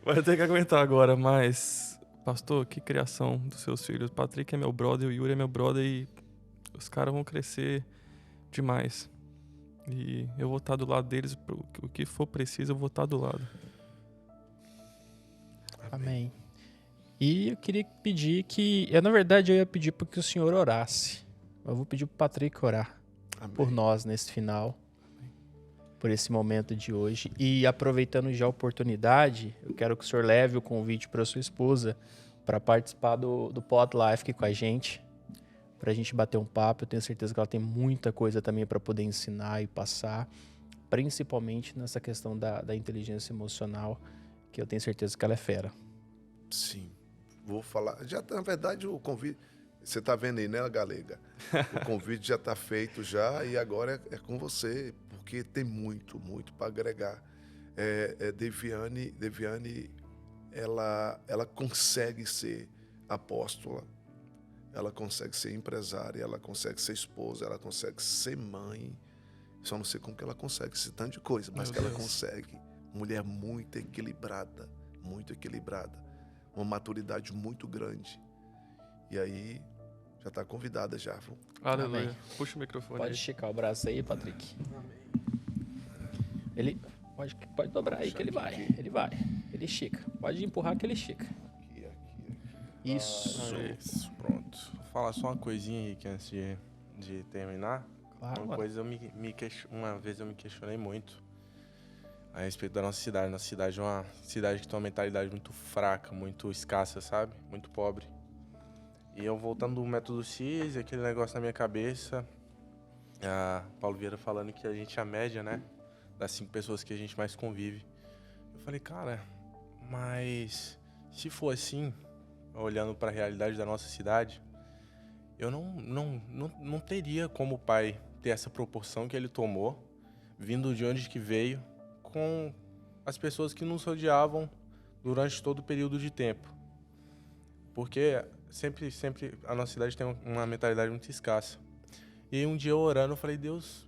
Vai ter que aguentar agora, mas... Pastor, que criação dos seus filhos. O Patrick é meu brother, o Yuri é meu brother e os caras vão crescer demais. E eu vou estar do lado deles, o que for preciso, eu vou estar do lado. Amém. E eu queria pedir que... na verdade, eu ia pedir para que o senhor orasse. Eu vou pedir para o Patrick orar. Amém. Por nós nesse final. Por esse momento de hoje. E aproveitando já a oportunidade, eu quero que o senhor leve o convite para sua esposa para participar do Pod Life aqui com a gente. Para a gente bater um papo. Eu tenho certeza que ela tem muita coisa também para poder ensinar e passar. Principalmente nessa questão da inteligência emocional, que eu tenho certeza que ela é fera. Sim. Vou falar. Já, na verdade, o convite... Você tá vendo aí, né, Galega? O convite já tá feito já e agora é com você, porque tem muito para agregar. Deviane, ela consegue ser apóstola, ela consegue ser empresária, ela consegue ser esposa, ela consegue ser mãe. Só não sei como que ela consegue esse tanto de coisa, mas que ela consegue. Mulher muito equilibrada, uma maturidade muito grande. E aí, já está convidada já. Aleluia. Amém. Puxa o microfone Pode aí. esticar o braço aí, Patrick. Ele pode dobrar aí que ele vai. Ele vai. Ele estica. Pode empurrar que ele estica. Aqui. Isso. Isso, pronto. Vou falar só uma coisinha aí que antes de terminar. Claro, Uma mano. coisa uma vez eu me questionei muito a respeito da nossa cidade. Nossa cidade é uma cidade que tem uma mentalidade muito fraca, muito escassa, sabe? Muito pobre. E eu voltando do método CIS, aquele negócio na minha cabeça, a Paulo Vieira falando que a gente é a média, né? Das 5 pessoas que a gente mais convive. Eu falei, cara, mas se for assim, olhando para a realidade da nossa cidade, eu não teria como o pai ter essa proporção que ele tomou, vindo de onde que veio, com as pessoas que nos rodeavam durante todo o período de tempo. Porque sempre a nossa cidade tem uma mentalidade muito escassa. E aí um dia eu orando, eu falei, Deus,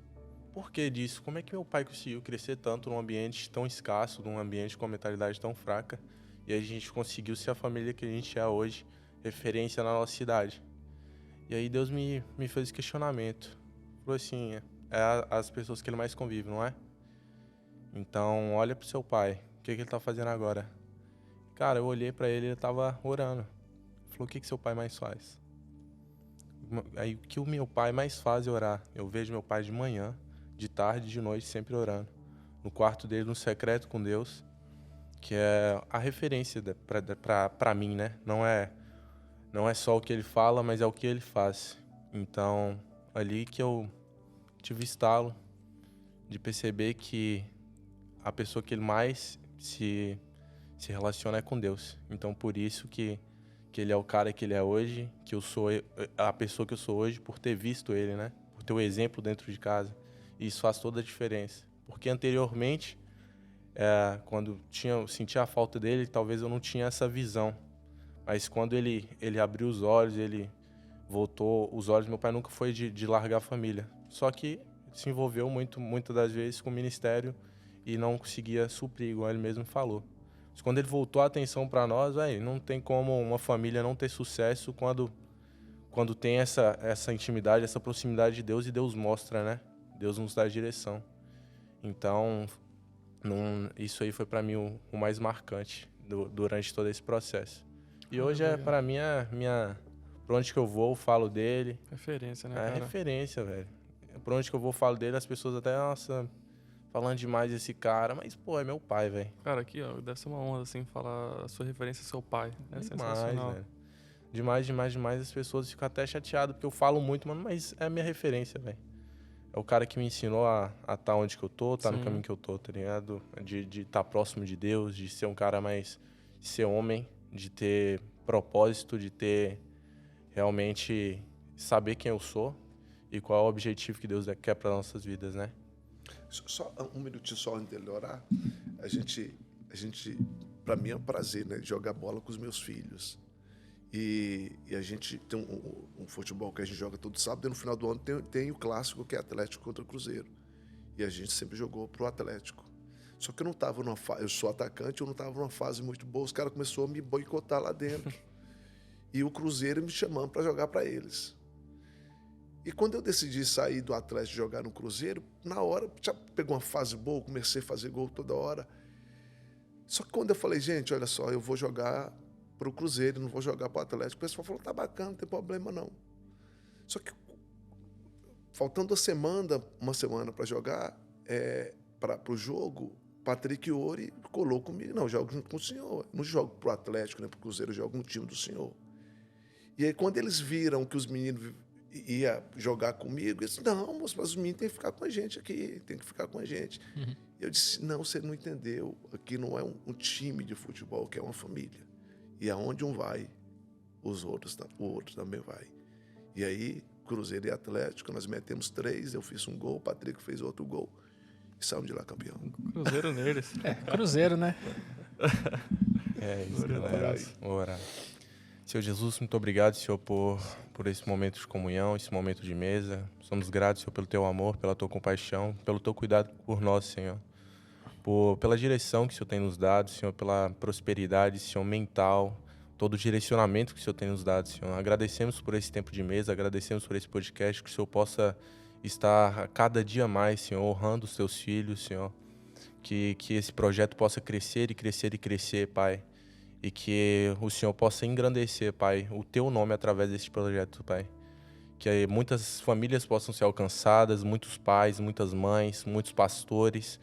por que disso? Como é que meu pai conseguiu crescer tanto num ambiente tão escasso, num ambiente com uma mentalidade tão fraca, e a gente conseguiu ser a família que a gente é hoje, referência na nossa cidade? E aí Deus me fez esse questionamento. Falou assim, as pessoas que ele mais convive, não é? Então, olha pro seu pai, o que ele tá fazendo agora? Cara, eu olhei pra ele, ele tava orando. Falou, o que seu pai mais faz? Aí, o que o meu pai mais faz é orar. Eu vejo meu pai de manhã, de tarde, de noite, sempre orando. No quarto dele, no secreto com Deus, que é a referência pra mim, né? Não é só o que ele fala, mas é o que ele faz. Então, ali que eu tive estalo de perceber que a pessoa que ele mais se relaciona é com Deus. Então, por isso que ele é o cara que ele é hoje, que eu sou a pessoa que eu sou hoje, por ter visto ele, né? Por ter o exemplo dentro de casa. E isso faz toda a diferença. Porque anteriormente, quando eu sentia a falta dele, talvez eu não tinha essa visão. Mas quando ele abriu os olhos, ele voltou os olhos, meu pai nunca foi de largar a família. Só que se envolveu muitas das vezes com o ministério e não conseguia suprir, igual ele mesmo falou. Mas quando ele voltou a atenção para nós, não tem como uma família não ter sucesso quando tem essa intimidade, essa proximidade de Deus, e Deus mostra, né? Deus nos dá direção. Então, isso aí foi para mim o mais marcante durante todo esse processo. E hoje, para mim, por onde que eu vou, eu falo dele. Referência, né, É cara? referência, velho. Por onde que eu vou, eu falo dele, as pessoas até, nossa, falando demais desse cara. Mas, pô, é meu pai, velho. Cara, aqui, ó, deve ser uma honra, assim, falar a sua referência ao seu pai. É Demais, sensacional. velho. Demais. As pessoas ficam até chateadas, porque eu falo muito, mano, mas é a minha referência, velho. É o cara que me ensinou a estar onde que eu tô, no caminho que eu tô, tá ligado? De estar próximo de Deus, de ser um cara mais... de ser homem, de ter propósito, de ter realmente saber quem eu sou e qual é o objetivo que Deus quer para nossas vidas, né? Só um minutinho só antes dele orar. A gente para mim é um prazer, né, de jogar bola com os meus filhos. E a gente tem um futebol que a gente joga todo sábado, e no final do ano tem o clássico, que é Atlético contra Cruzeiro. E a gente sempre jogou pro Atlético. Só que eu não estava numa fase, eu sou atacante, eu não estava numa fase muito boa, os caras começaram a me boicotar lá dentro. E o Cruzeiro me chamando para jogar para eles. E quando eu decidi sair do Atlético e jogar no Cruzeiro, na hora, já pegou uma fase boa, comecei a fazer gol toda hora. Só que quando eu falei, gente, olha só, eu vou jogar para o Cruzeiro, não vou jogar para o Atlético, o pessoal falou, tá bacana, não tem problema não. Só que, faltando uma semana para jogar, para o jogo, Patrick Iori colou comigo, não, eu jogo junto com o senhor, não jogo para o Atlético, nem para o Cruzeiro, eu jogo no time do senhor. E aí, quando eles viram que os meninos iam jogar comigo, eles disseram, não, moço, mas os meninos têm que ficar com a gente aqui, tem que ficar com a gente. Uhum. Eu disse, não, você não entendeu, aqui não é um time de futebol, que é uma família. E aonde um vai, o outro também vai. E aí, Cruzeiro e Atlético, nós metemos 3, eu fiz um gol, o Patrick fez outro gol, e saímos de lá campeão. Cruzeiro neles. Cruzeiro, né? É isso, galera. Vamos orar. Senhor Jesus, muito obrigado, Senhor, por esse momento de comunhão, esse momento de mesa. Somos gratos, Senhor, pelo Teu amor, pela Tua compaixão, pelo Teu cuidado por nós, Senhor. Pela direção que o Senhor tem nos dado, Senhor, pela prosperidade, Senhor, mental, todo o direcionamento que o Senhor tem nos dado, Senhor. Agradecemos por esse tempo de mesa, agradecemos por esse podcast, que o Senhor possa estar a cada dia mais, Senhor, honrando os Teus filhos, Senhor. Que esse projeto possa crescer e crescer e crescer, Pai. E que o Senhor possa engrandecer, Pai, o Teu nome através desse projeto, Pai. Que muitas famílias possam ser alcançadas, muitos pais, muitas mães, muitos pastores.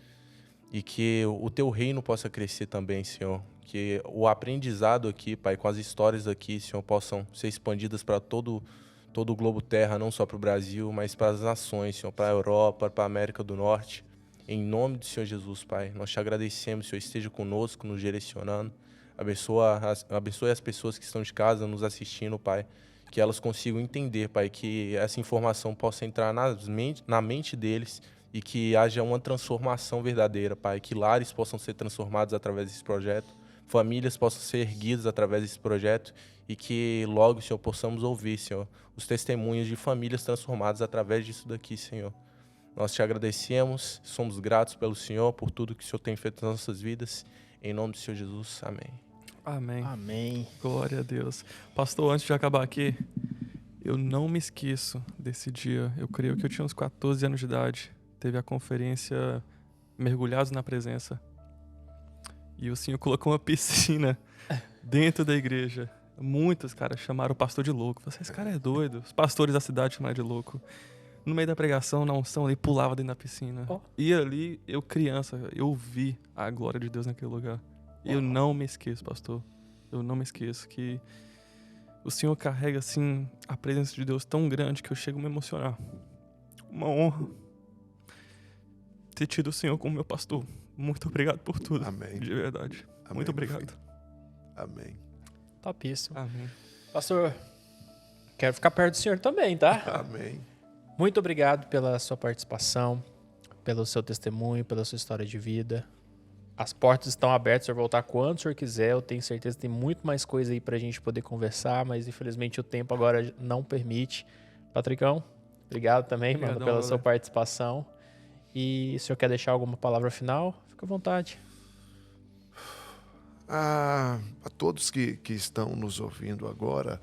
E que o Teu reino possa crescer também, Senhor. Que o aprendizado aqui, Pai, com as histórias aqui, Senhor, possam ser expandidas para todo o globo terra, não só para o Brasil, mas para as nações, Senhor, para a Europa, para a América do Norte. Em nome do Senhor Jesus, Pai, nós Te agradecemos, Senhor, esteja conosco, nos direcionando. Abençoe as pessoas que estão de casa nos assistindo, Pai, que elas consigam entender, Pai, que essa informação possa entrar na mente deles e que haja uma transformação verdadeira, Pai, que lares possam ser transformados através desse projeto, famílias possam ser erguidas através desse projeto e que logo, Senhor, possamos ouvir, Senhor, os testemunhos de famílias transformadas através disso daqui, Senhor. Nós Te agradecemos, somos gratos pelo Senhor, por tudo que o Senhor tem feito nas nossas vidas. Em nome do Senhor Jesus, amém. Amém. Amém. Glória a Deus. Pastor, antes de acabar aqui, eu não me esqueço desse dia. Eu creio que eu tinha uns 14 anos de idade. Teve a conferência Mergulhados na Presença. E o Senhor colocou uma piscina dentro da igreja. Muitos caras chamaram o pastor de louco. Falaram, esse cara é doido. Os pastores da cidade chamaram de louco. No meio da pregação, na unção, ele pulava dentro da piscina. Oh. E ali, eu criança, eu vi a glória de Deus naquele lugar. E eu não me esqueço, pastor. Eu não me esqueço que o Senhor carrega, assim, a presença de Deus tão grande que eu chego a me emocionar. Uma honra ter tido o Senhor como meu pastor. Muito obrigado por tudo. Amém. De verdade. Amém, muito obrigado. Amém. Topíssimo. Amém. Pastor, quero ficar perto do Senhor também, tá? Amém. Muito obrigado pela sua participação, pelo seu testemunho, pela sua história de vida. As portas estão abertas para voltar quando o senhor quiser. Eu tenho certeza que tem muito mais coisa aí para a gente poder conversar, mas infelizmente o tempo agora não permite. Patricão, obrigado também, mano, pela sua participação. E se o senhor quer deixar alguma palavra final, fica à vontade. A todos que estão nos ouvindo agora,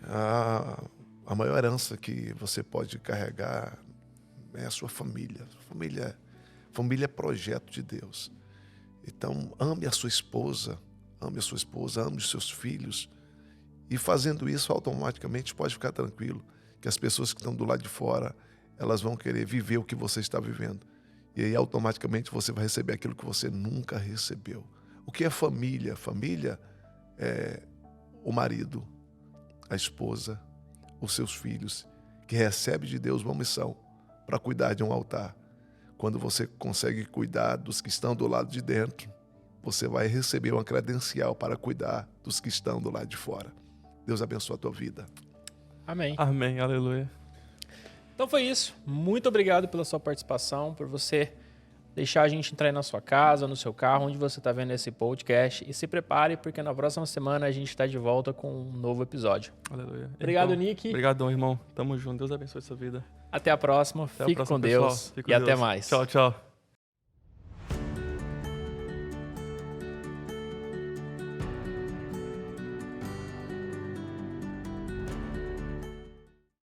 a maior herança que você pode carregar é a sua família. Família é projeto de Deus. Então, ame a sua esposa, ame os seus filhos. E fazendo isso, automaticamente pode ficar tranquilo que as pessoas que estão do lado de fora, elas vão querer viver o que você está vivendo. E aí, automaticamente, você vai receber aquilo que você nunca recebeu. O que é família? Família é o marido, a esposa, os seus filhos, que recebe de Deus uma missão para cuidar de um altar. Quando você consegue cuidar dos que estão do lado de dentro, você vai receber uma credencial para cuidar dos que estão do lado de fora. Deus abençoe a tua vida. Amém. Amém, aleluia. Então foi isso. Muito obrigado pela sua participação, por você deixar a gente entrar aí na sua casa, no seu carro, onde você está vendo esse podcast. E se prepare, porque na próxima semana a gente está de volta com um novo episódio. Aleluia. Obrigado, Então, Nick. Obrigadão, irmão. Tamo junto. Deus abençoe a sua vida. Até a próxima. Até a Fique próxima, com pessoal. Deus. Fique com E Deus. até mais. Tchau, tchau.